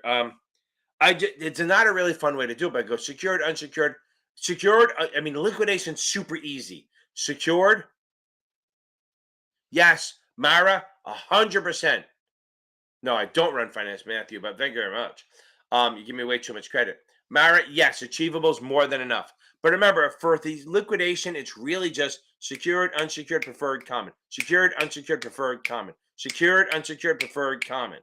It's not a really fun way to do it, but I go secured, unsecured, secured. I mean, liquidation super easy. Secured, yes. Mara, 100%. No, I don't run finance, Matthew, but thank you very much. You give me way too much credit. Mara, yes, achievable is more than enough. But remember, for the liquidation, it's really just secured, unsecured, preferred, common. Secured, unsecured, preferred, common. Secured, unsecured, preferred, common.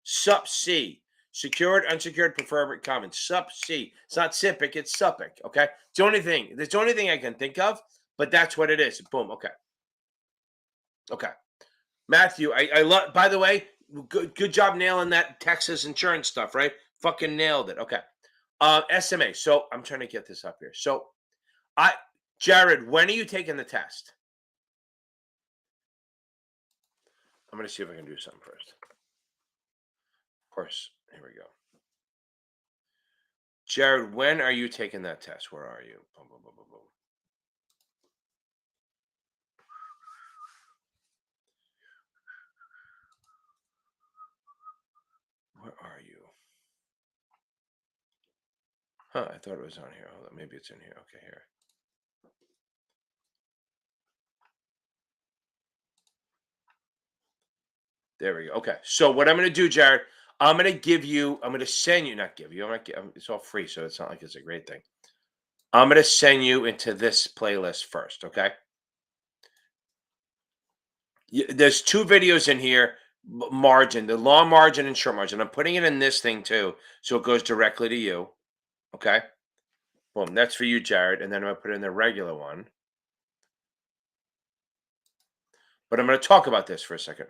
Sup C. Secured, unsecured, preferred, common. Sup C. It's not SIPC, it's SUPIC. Okay. It's the only thing. It's the only thing I can think of, but that's what it is. Boom. Okay. Okay. Matthew, I love, by the way, good job nailing that Texas insurance stuff, right? Fucking nailed it. Okay. SMA. So I'm trying to get this up here. So Jared, when are you taking the test? I'm going to see if I can do something first. Of course. Here we go. Jared, when are you taking that test? Where are you? Boom, boom, boom, boom, boom. Where are you? Huh, I thought it was on here. Hold on, maybe it's in here. Okay, here. There we go. Okay, so what I'm going to do, Jared, I'm going to send you, not give you, it's all free, so it's not like it's a great thing. I'm going to send you into this playlist first, okay? There's two videos in here, margin, the long margin and short margin. I'm putting it in this thing too, so it goes directly to you, okay? Boom, that's for you, Jared, and then I'm going to put in the regular one. But I'm going to talk about this for a second.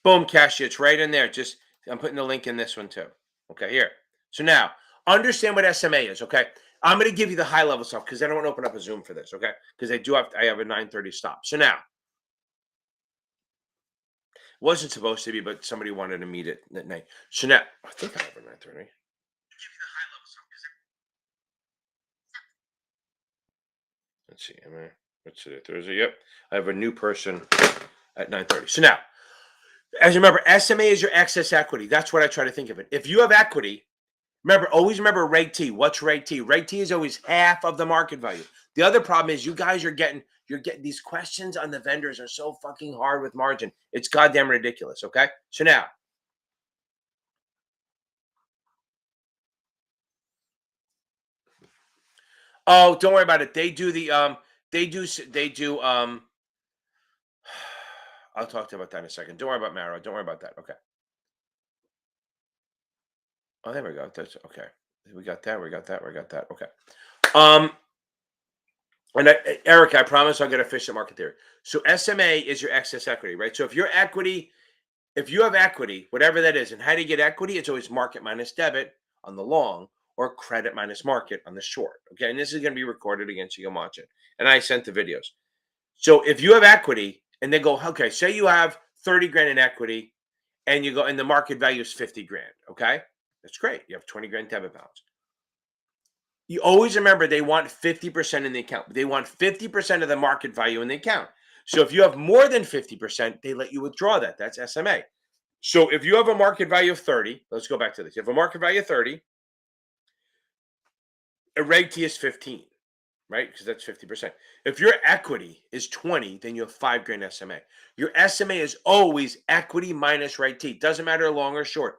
Boom, Cashy, it's right in there. I'm putting the link in this one too. Okay, here. So now, understand what SMA is, okay? I'm going to give you the high level stuff because I don't want to open up a Zoom for this, okay? Because I have a 9:30 stop. So now, wasn't supposed to be, but somebody wanted to meet it that night. So now, I think I have a 9:30. Let's see. What's today? Thursday. Yep. I have a new person at 9:30. So now, as you remember, SMA is your excess equity. That's what I try to think of it. If you have equity, always remember Reg T. What's Reg T? Reg T is always half of the market value. The other problem is you guys you're getting these questions on the vendors are so fucking hard with margin. It's goddamn ridiculous. Okay. So now, oh, don't worry about it. They do I'll talk to you about that in a second. Don't worry about Mara. Don't worry about that. Okay. Oh, there we go. That's okay. We got that. We got that. We got that. Okay. Um, Eric, I promise I'll get efficient market theory. So SMA is your excess equity, right? So if you have equity, whatever that is, and how do you get equity? It's always market minus debit on the long or credit minus market on the short. Okay. And this is going to be recorded again, so you can watch it. And I sent the videos. So if you have equity and they go, okay, say you have 30 grand in equity and you go, and the market value is 50 grand. Okay. That's great. You have 20 grand debit balance. You always remember they want 50% in the account. They want 50% of the market value in the account. So if you have more than 50%, they let you withdraw that. That's SMA. So if you have a market value of 30, let's go back to this. You have a market value of 30, a Reg T is 15, right? Because that's 50%. If your equity is 20, then you have 5 grand SMA. Your SMA is always equity minus Reg T. Doesn't matter long or short.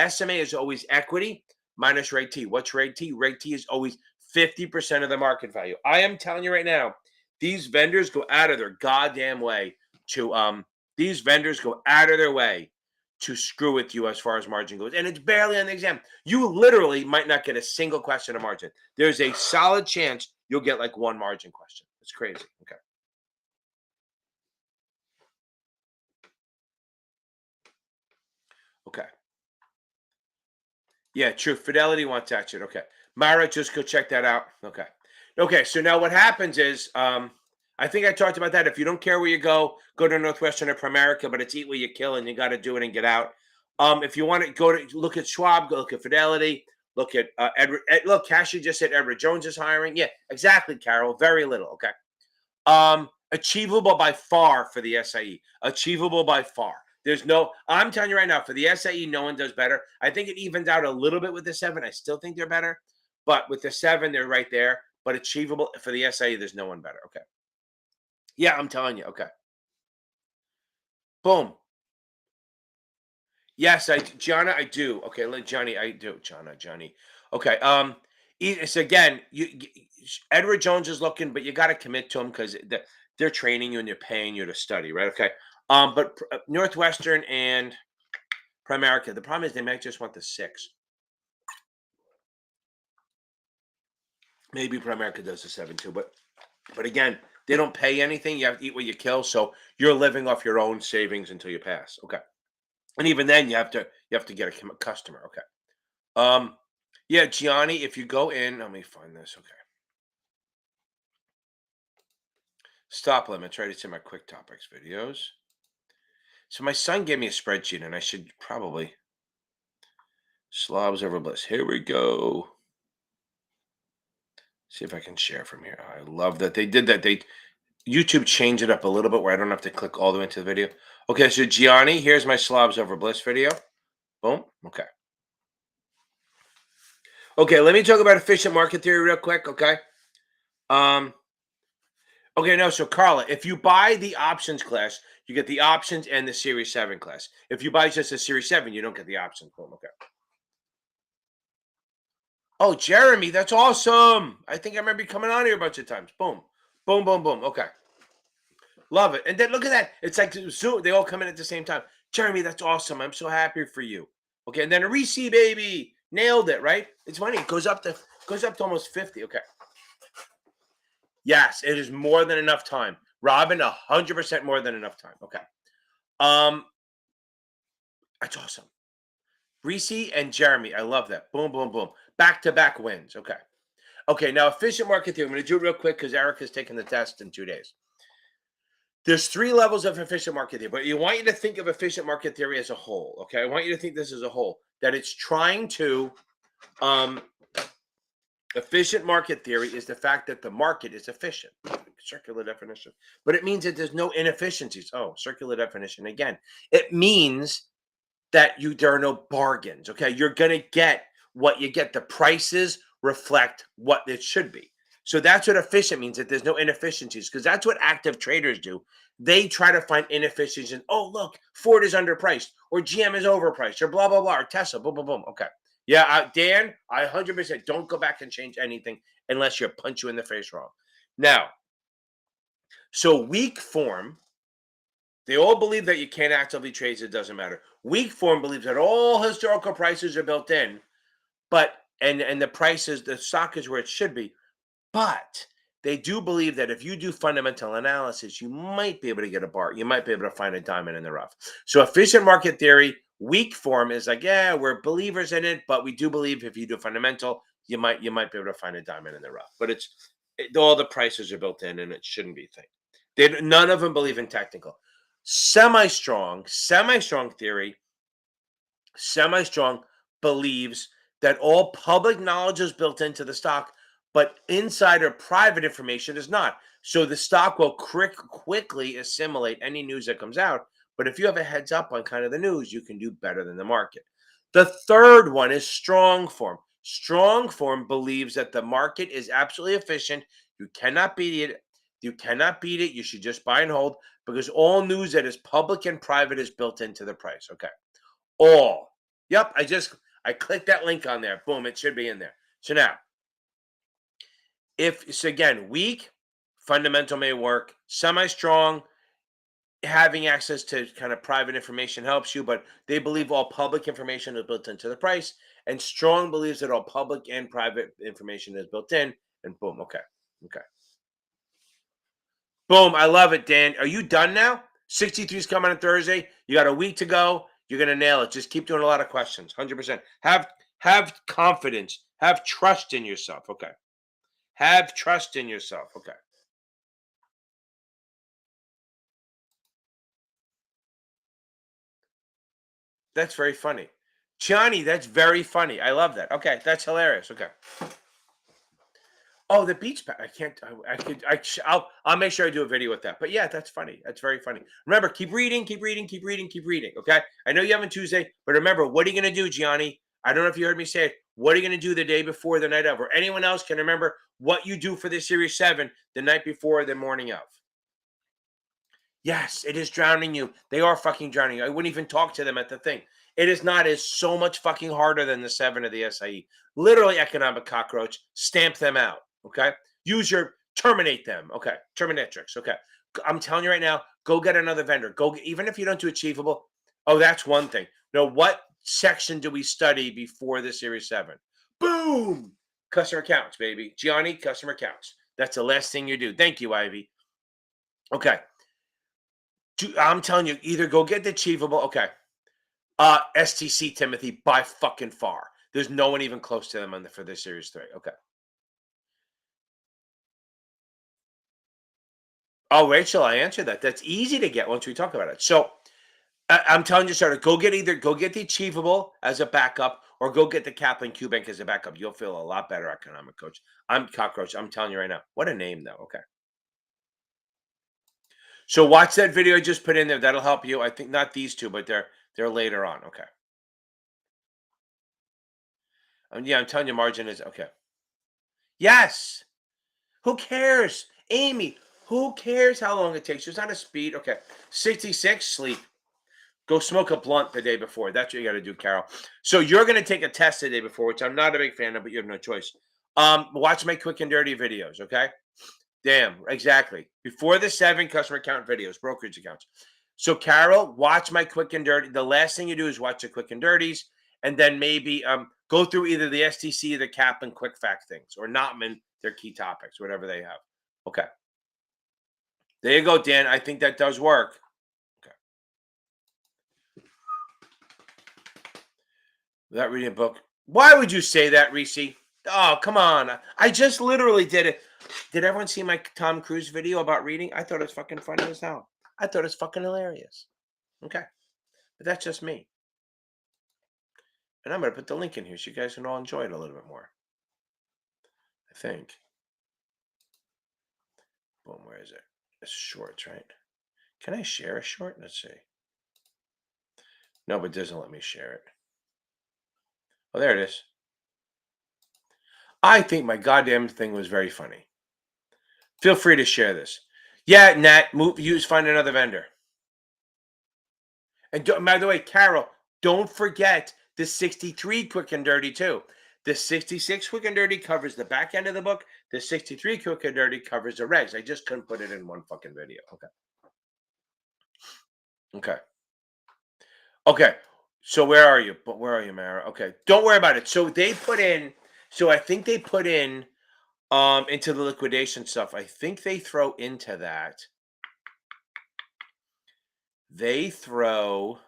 SMA is always equity minus Reg T. What's Reg T? Reg T is always 50% of the market value. I am telling you right now, these vendors go out of their goddamn way to screw with you as far as margin goes. And it's barely on the exam. You literally might not get a single question of margin. There's a solid chance you'll get like one margin question. It's crazy. Okay. Okay. Yeah, true. Fidelity wants that shit. Okay. Myra, just go check that out. Okay. Okay. So now what happens is, I think I talked about that. If you don't care where you go to Northwestern or Primerica, but it's eat where you kill and you got to do it and get out. If you want to go to look at Schwab, go look at Fidelity, look at Edward. Look, Cassie just said Edward Jones is hiring. Yeah, exactly, Carol. Very little. Okay. Achievable by far for the SIE. Achievable by far. I'm telling you right now, for the SIE, no one does better. I think it evens out a little bit with the 7. I still think they're better, but with the 7, they're right there. But achievable for the SIE, there's no one better. Okay. Yeah, I'm telling you. Okay. Boom. Yes, Gianna, I do. Okay, Johnny, I do. Johnny. Okay. It's again, Edward Jones is looking, but you got to commit to him because they're training you and they're paying you to study, right? Okay. But Northwestern and Primerica, the problem is they might just want the 6. Maybe Primerica does the 7 too, but again, they don't pay anything. You have to eat what you kill, so you're living off your own savings until you pass. Okay. And even then, you have to get a customer. Okay. Yeah, Gianni, if you go in, let me find this. Okay. Stop limits, right? It's in my quick topics videos. So my son gave me a spreadsheet, and I should probably slobs over bliss. Here we go. See if I can share from here. I love that they did that. YouTube changed it up a little bit where I don't have to click all the way into the video. Okay, so Gianni, here's my slobs over bliss video. Boom. Okay. Okay, let me talk about efficient market theory real quick. Okay. Okay, no. So Carla, if you buy the options class, you get the options and the Series 7 class. If you buy just a Series 7, you don't get the options. Boom. Okay. Oh, Jeremy, that's awesome. I think I remember you coming on here a bunch of times. Boom. Boom, boom, boom. Okay. Love it. And then look at that. It's like Zoom. They all come in at the same time. Jeremy, that's awesome. I'm so happy for you. Okay. And then a Reese baby. Nailed it, right? It's funny. It goes up to almost 50. Okay. Yes, it is more than enough time. Robin, 100% more than enough time. Okay. Um, that's awesome. Reese and Jeremy, I love that. Boom, boom, boom. Back to back wins. Okay. Okay, now efficient market theory. I'm going to do it real quick because Eric is taking the test in 2 days. There's 3 levels of efficient market theory, but I want you to think of efficient market theory as a whole. Okay, I want you to think this as a whole, that it's trying to efficient market theory is the fact that the market is efficient. Circular definition. But it means that there's no inefficiencies. Oh, circular definition again. It means that there are no bargains. Okay, you're going to get what you get. The prices reflect what it should be. So that's what efficient means, that there's no inefficiencies, because that's what active traders do. They try to find inefficiencies. And, oh, look, Ford is underpriced, or GM is overpriced, or blah, blah, blah, or Tesla, boom, boom, boom. Okay. Yeah, Dan, I 100% don't go back and change anything unless you punch you in the face wrong. Now, so weak form, they all believe that you can't actively trade, so it doesn't matter. Weak form believes that all historical prices are built in, but and the prices, the stock is where it should be. But they do believe that if you do fundamental analysis, you might be able to get a bar. You might be able to find a diamond in the rough. So efficient market theory, weak form is like, yeah, we're believers in it, but we do believe if you do fundamental, you might be able to find a diamond in the rough. But all the prices are built in, and it shouldn't be a thing. None of them believe in technical. Semi-strong theory, semi-strong believes that all public knowledge is built into the stock, but insider private information is not. So the stock will quickly assimilate any news that comes out. But if you have a heads up on kind of the news, you can do better than the market. The third one is strong form. Strong form believes that the market is absolutely efficient. You cannot beat it. You cannot beat it. You should just buy and hold, because all news that is public and private is built into the price. Okay. All. Yep. I clicked that link on there. Boom. It should be in there. So now, if it's again weak, fundamental may work. Semi-strong, having access to kind of private information helps you, but they believe all public information is built into the price. And strong believes that all public and private information is built in. And boom. Okay. Okay. Boom. I love it, Dan. Are you done now? 63 is coming on Thursday. You got a week to go. You're gonna nail it. Just keep doing a lot of questions. 100%. Have confidence. Have trust in yourself. Okay. Have trust in yourself. Okay. That's very funny. Johnny, that's very funny. I love that. Okay, that's hilarious. Okay. Oh, the beach I can't. I'll make sure I do a video with that. But yeah, that's funny. That's very funny. Remember, keep reading, keep reading, keep reading, keep reading. Okay. I know you have on Tuesday, but remember, what are you gonna do, Gianni? I don't know if you heard me say it. What are you gonna do the day before, the night of, or anyone else can remember what you do for the Series 7 the night before, the morning of? Yes, it is drowning you. They are fucking drowning you. I wouldn't even talk to them at the thing. It is not. It's so much fucking harder than the 7 of the SIE. Literally economic cockroach. Stamp them out. Okay. Terminate them. Okay. Terminatrix. Okay. I'm telling you right now, go get another vendor. Even if you don't do achievable. Oh, that's one thing. No, what section do we study before the Series 7? Boom. Customer accounts, baby. Gianni, customer accounts. That's the last thing you do. Thank you, Ivy. Okay. I'm telling you, either go get the achievable. Okay. STC Timothy by fucking far. There's no one even close to them for this Series 3. Okay. Oh, Rachel, I answered that. That's easy to get once we talk about it. So I'm telling you, sir, go get the achievable as a backup, or go get the Kaplan Q Bank as a backup. You'll feel a lot better, economic coach. I'm cockroach. I'm telling you right now. What a name, though. Okay. So watch that video I just put in there. That'll help you. I think not these two, but they're later on. Okay. Yeah, I'm telling you, margin is okay. Yes. Who cares? Amy, who cares how long it takes? There's not a speed. Okay. 66, sleep. Go smoke a blunt the day before. That's what you got to do, Carol. So you're going to take a test the day before, which I'm not a big fan of, but you have no choice. Watch my quick and dirty videos, okay? Damn, exactly. Before the 7 customer account videos, brokerage accounts. So Carol, watch my quick and dirty. The last thing you do is watch the quick and dirties, and then maybe go through either the STC or the cap and quick fact things, or Notman, their key topics, whatever they have. Okay. There you go, Dan. I think that does work. Okay. Without reading a book. Why would you say that, Reese? Oh, come on. I just literally did it. Did everyone see my Tom Cruise video about reading? I thought it was fucking funny as hell. I thought it was fucking hilarious. Okay. But that's just me. And I'm going to put the link in here so you guys can all enjoy it a little bit more. I think. Boom, where is it? It's shorts, right? Can I share a short? Let's see. No, but it doesn't let me share it. Oh, there it is. I think my goddamn thing was very funny. Feel free to share this. Yeah, Nat, find another vendor. And by the way, Carol, don't forget the 63 quick and dirty too. The 66 quick and dirty covers the back end of the book. The 63 quick and dirty covers the regs. I just couldn't put it in one fucking video. Okay. Okay. Okay. So where are you? But where are you, Mara? Okay. Don't worry about it. So they put in, so I think they put in into the liquidation stuff. I think they throw into that. They throw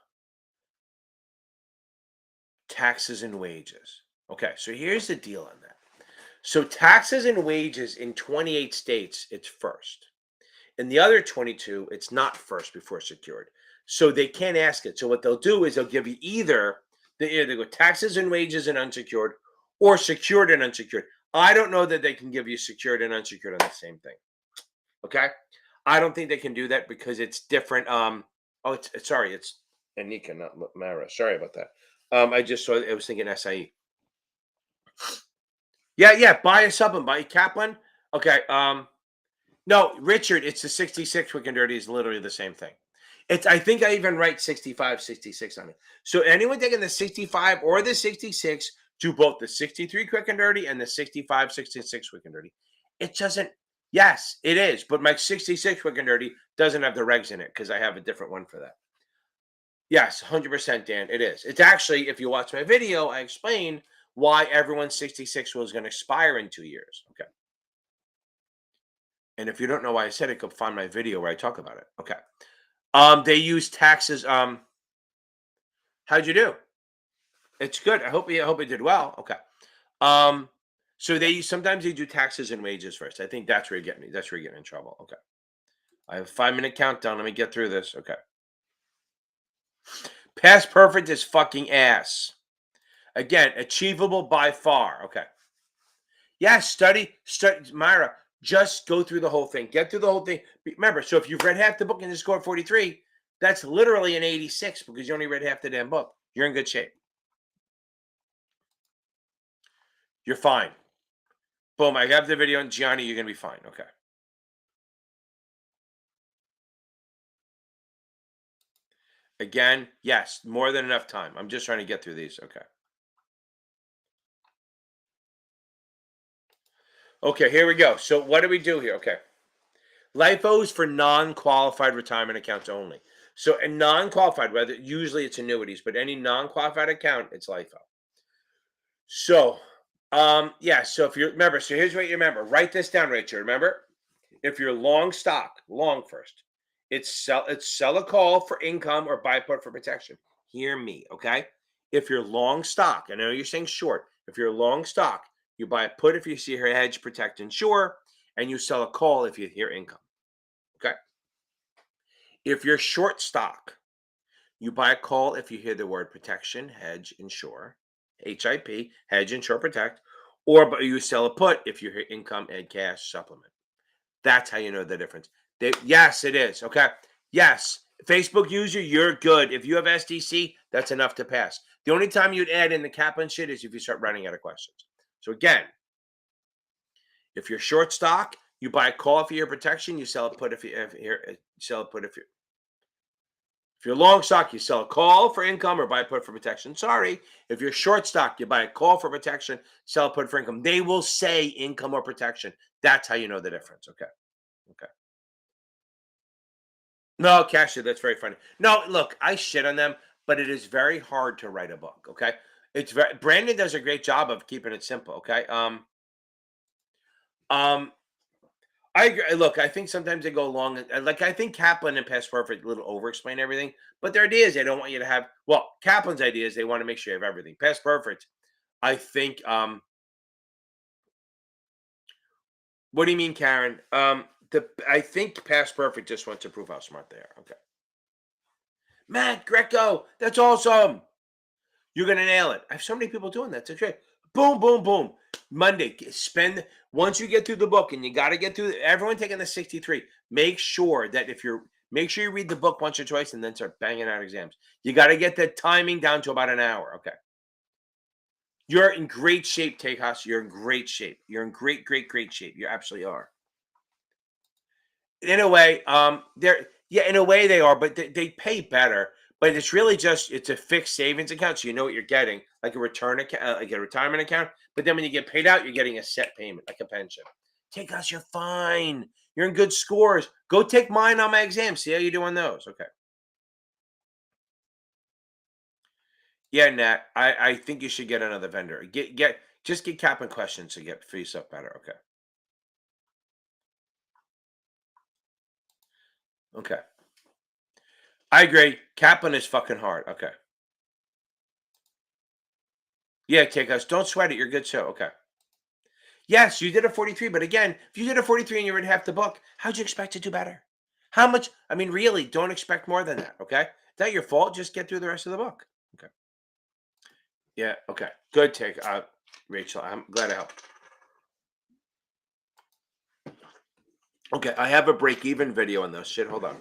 taxes and wages. Okay, so here's the deal on that. So taxes and wages in 28 states, it's first. In the other 22, it's not first before secured. So they can't ask it. So what they'll do is they'll give you they either go taxes and wages and unsecured or secured and unsecured. I don't know that they can give you secured and unsecured on the same thing. Okay? I don't think they can do that because it's different. It's Anika, not Mara. Sorry about that. I just saw I was thinking SIE. Yeah, buy a supplement, buy a Kaplan. Okay. No, Richard, it's the 66 quick and dirty is literally the same thing. I think I even write 65, 66 on it. So anyone taking the 65 or the 66, do both the 63 quick and dirty and the 65, 66 quick and dirty. It doesn't, yes, it is, but my 66 quick and dirty doesn't have the regs in it because I have a different one for that. Yes, 100%, Dan, it is. It's actually, if you watch my video, I explain why everyone's 66 was going to expire in 2 years. Okay. And if you don't know why I said it, go find my video where I talk about it. Okay. They use taxes. How'd you do? It's good. I hope you did well. Okay. Um, so sometimes they do taxes and wages first. I think that's where you're getting in trouble. Okay. I have a 5-minute countdown. Let me get through this. Okay. Past perfect is fucking ass. Again, achievable by far. Okay. Yeah, study, Myra. Just go through the whole thing. Get through the whole thing. Remember, so if you've read half the book and you score 43, that's literally an 86 because you only read half the damn book. You're in good shape. You're fine. Boom, I have the video on Gianni. You're going to be fine. Okay. Again, yes, more than enough time. I'm just trying to get through these. Okay. Okay, here we go. So what do we do here? Okay. LIFO is for non-qualified retirement accounts only. So a non-qualified, whether usually it's annuities, but any non-qualified account, it's LIFO. So, yeah. So if you remember, so here's what you remember. Write this down, Rachel. Remember, if you're long stock, long first, it's sell a call for income or buy put for protection. Hear me, okay? If you're long stock, I know you're saying short. If you're long stock, you buy a put if you see her hedge, protect, insure, and you sell a call if you hear income. Okay. If you're short stock, you buy a call if you hear the word protection, hedge, insure, HIP, hedge, insure, protect, but you sell a put if you hear income, ed, cash, supplement. That's how you know the difference. Yes, it is. Okay. Yes. Facebook user, you're good. If you have SDC, that's enough to pass. The only time you'd add in the Kaplan shit is if you start running out of questions. So again, if you're short stock, you buy a call for your protection, you sell a put if you sell a put if you're long stock, you sell a call for income or buy a put for protection. Sorry. If you're short stock, you buy a call for protection, sell a put for income. They will say income or protection. That's how you know the difference. Okay. Okay. No, Cassia, that's very funny. No, look, I shit on them, but it is very hard to write a book. Okay. Brandon does a great job of keeping it simple. Okay. Um, I agree. Look, I think sometimes they go long. Like I think Kaplan and Past Perfect a little over explain everything, but their idea is they don't want you to have. Well, Kaplan's idea is they want to make sure you have everything. Past Perfect, I think. What do you mean, Karen? I think Past Perfect just wants to prove how smart they are. Okay. Matt Greco, that's awesome. You're gonna nail it. I have so many people doing that. It's great. Boom, boom, boom. Monday, spend once you get through the book, and you got to get through. Everyone taking the 63. Make sure that make sure you read the book once or twice, and then start banging out exams. You got to get the timing down to about an hour. Okay. You're in great shape, Tejas. You're in great shape. You're in great, great, great shape. You absolutely are. In a way, they're yeah, in a way they are, but they pay better. But it's really just it's a fixed savings account, so you know what you're getting, like a return account, like a retirement account. But then when you get paid out, you're getting a set payment, like a pension. Take us, you're fine. You're in good scores. Go take mine on my exam. See how you do on those. Okay. Yeah, Nat. I think you should get another vendor. Just get Kaplan questions to get for yourself better. Okay. Okay. I agree. Kaplan is fucking hard. Okay. Yeah, take us. Don't sweat it. You're good. So okay. Yes, you did a 43, but again, if you did a 43 and you read half the book, how'd you expect to do better? How much? I mean, really, don't expect more than that. Okay. It's not your fault. Just get through the rest of the book. Okay. Yeah. Okay. Good take. Rachel, I'm glad I helped. Okay. I have a break even video on this shit. Hold on.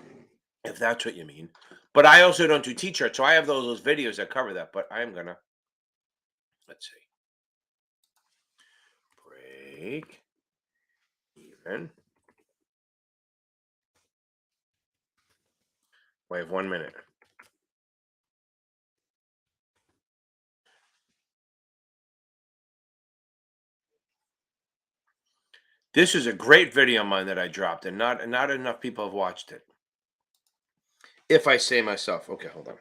If that's what you mean. But I also don't do teacher, so I have those videos that cover that. But I am gonna let's see. Break even. We have 1 minute. This is a great video of mine that I dropped, and not enough people have watched it. If I say myself. Okay, hold on.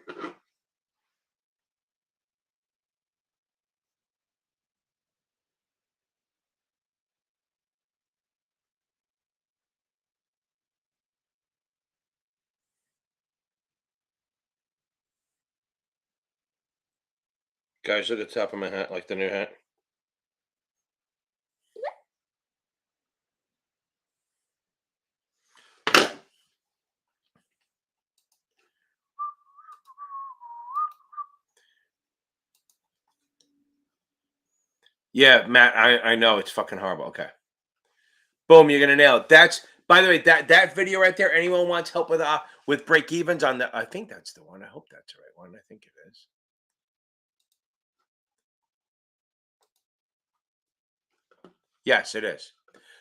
Guys, look at the top of my hat, like the new hat. Yeah, Matt, I know it's fucking horrible. Okay. Boom, you're gonna nail it. That's by the way, that video right there. Anyone wants help with break evens on the I think that's the one. I hope that's the right one. I think it is. Yes, it is.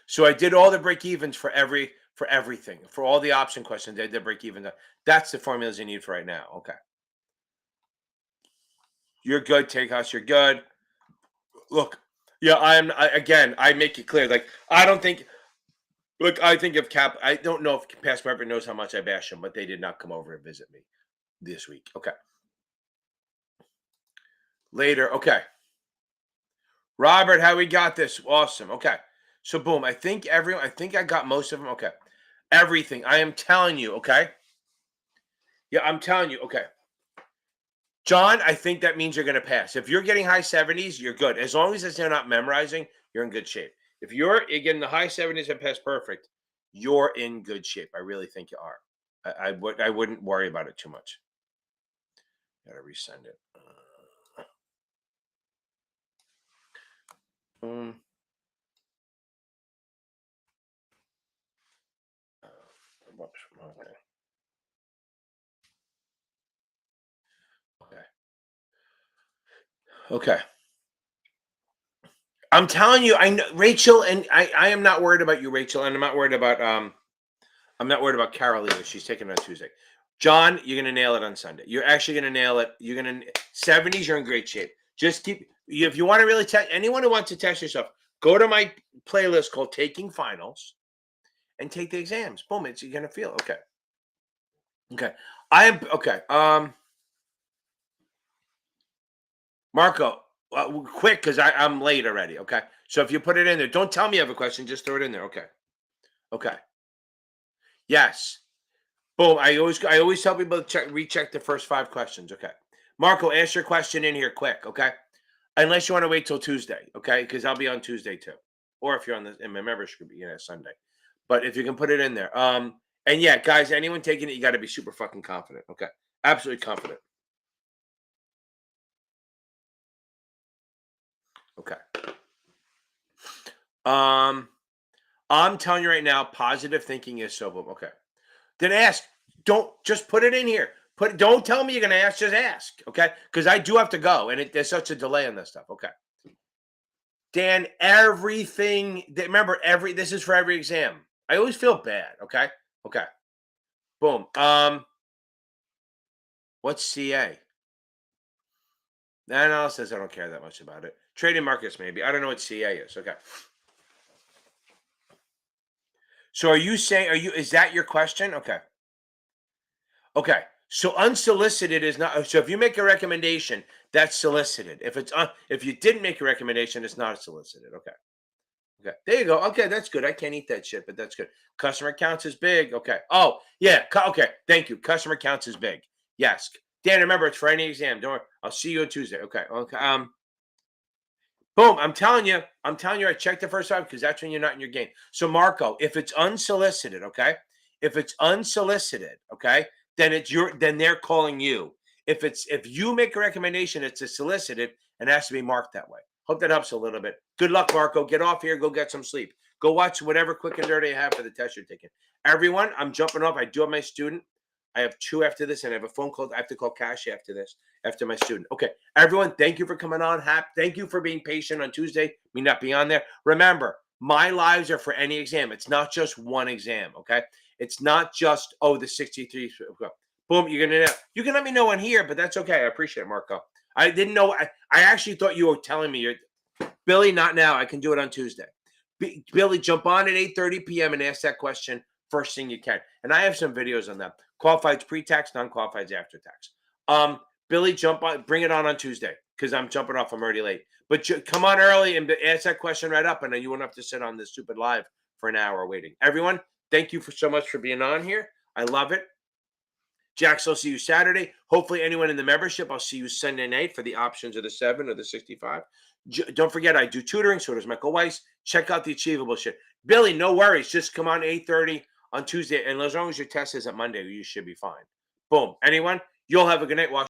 So I did all the break evens for everything. For all the option questions, I did break even. That's the formulas you need for right now. Okay. You're good, Takehouse. You're good. Look, yeah, again, I make it clear. Like, I don't think look, I think if Cap I don't know if Past Prepper knows how much I bash him, but they did not come over and visit me this week. Okay. Later. Okay. Robert, how we got this? Awesome. Okay. So boom. I think I got most of them. Okay. Everything. I am telling you, okay? Yeah, I'm telling you, okay. John, I think that means you're gonna pass. If you're getting high 70s, you're good. As long as you're not memorizing, you're in good shape. If you're getting the high 70s and pass perfect, you're in good shape. I really think you are. I wouldn't worry about it too much. Gotta resend it. Um, whoops, okay. Okay. Okay. I'm telling you, I know Rachel, and I am not worried about you, Rachel, and I'm not worried about Carol either. She's taking it on Tuesday. John, you're gonna nail it on Sunday. You're actually gonna nail it. You're gonna 70s. You're in great shape. Just keep. If you want to really test anyone who wants to test yourself, go to my playlist called "Taking Finals" and take the exams. Boom! It's you're gonna feel okay. Okay, I am okay. Marco, quick because I'm late already. Okay, so if you put it in there, don't tell me you have a question. Just throw it in there. Okay. Okay. Yes. Boom. I always tell people to recheck the first 5 questions. Okay. Marco, answer your question in here quick. Okay. Unless you want to wait till Tuesday. Okay. Because I'll be on Tuesday too. or if you're in my membership group, you know, Sunday. But if you can put it in there, and yeah, guys, anyone taking it, you got to be super fucking confident. Okay, absolutely confident. Okay. I'm telling you right now, positive thinking is so boom. Okay. Then ask. Don't just put it in here. Don't tell me you're gonna ask, just ask. Okay. Because I do have to go. And there's such a delay on this stuff. Okay. Dan, remember, this is for every exam. I always feel bad. Okay. Okay. Boom. What's CA? Analysis, I don't care that much about it. Trading markets, maybe. I don't know what CA is. Okay. So are you saying, is that your question? Okay. Okay. So unsolicited is not, so if you make a recommendation, that's solicited. If you didn't make a recommendation, it's not solicited. Okay. Okay. There you go. Okay. That's good. I can't eat that shit, but that's good. Customer counts is big. Okay. Oh, yeah. Okay. Thank you. Customer counts is big. Yes. Dan, remember, it's for any exam. Don't worry. I'll see you on Tuesday. Okay. Okay. Boom. I'm telling you, I checked the first time because that's when you're not in your game. So Marco, if it's unsolicited, okay, okay, then they're calling you. If you make a recommendation, it's a solicited and it has to be marked that way. Hope that helps a little bit. Good luck, Marco. Get off here, go get some sleep. Go watch whatever quick and dirty I have for the test you're taking. Everyone, I'm jumping off. I do have my student. I have 2 after this, and I have a phone call. I have to call Cash after this, after my student. Okay, everyone, thank you for coming on. Thank you for being patient on Tuesday. Me not be on there. Remember, my lives are for any exam. It's not just one exam. Okay, it's not just the 63. Boom, you can let me know on here, but that's okay. I appreciate it, Marco. I didn't know. I actually thought you were telling me. Billy, not now. I can do it on Tuesday. Billy, jump on at 8:30 p.m. and ask that question first thing you can. And I have some videos on that. Qualified's pre-tax, non-qualified's after tax. Billy, jump on, bring it on Tuesday because I'm jumping off. I'm already late. But come on early and ask that question right up, and then you won't have to sit on this stupid live for an hour waiting. Everyone, thank you so much for being on here. I love it. Jax, I'll see you Saturday. Hopefully, anyone in the membership, I'll see you Sunday night for the options of the 7 or the 65. Don't forget, I do tutoring. So does Michael Weiss. Check out the achievable shit. Billy, no worries. Just come on 8:30 on Tuesday. And as long as your test isn't Monday, you should be fine. Boom. Anyone? You'll have a good night. Watch.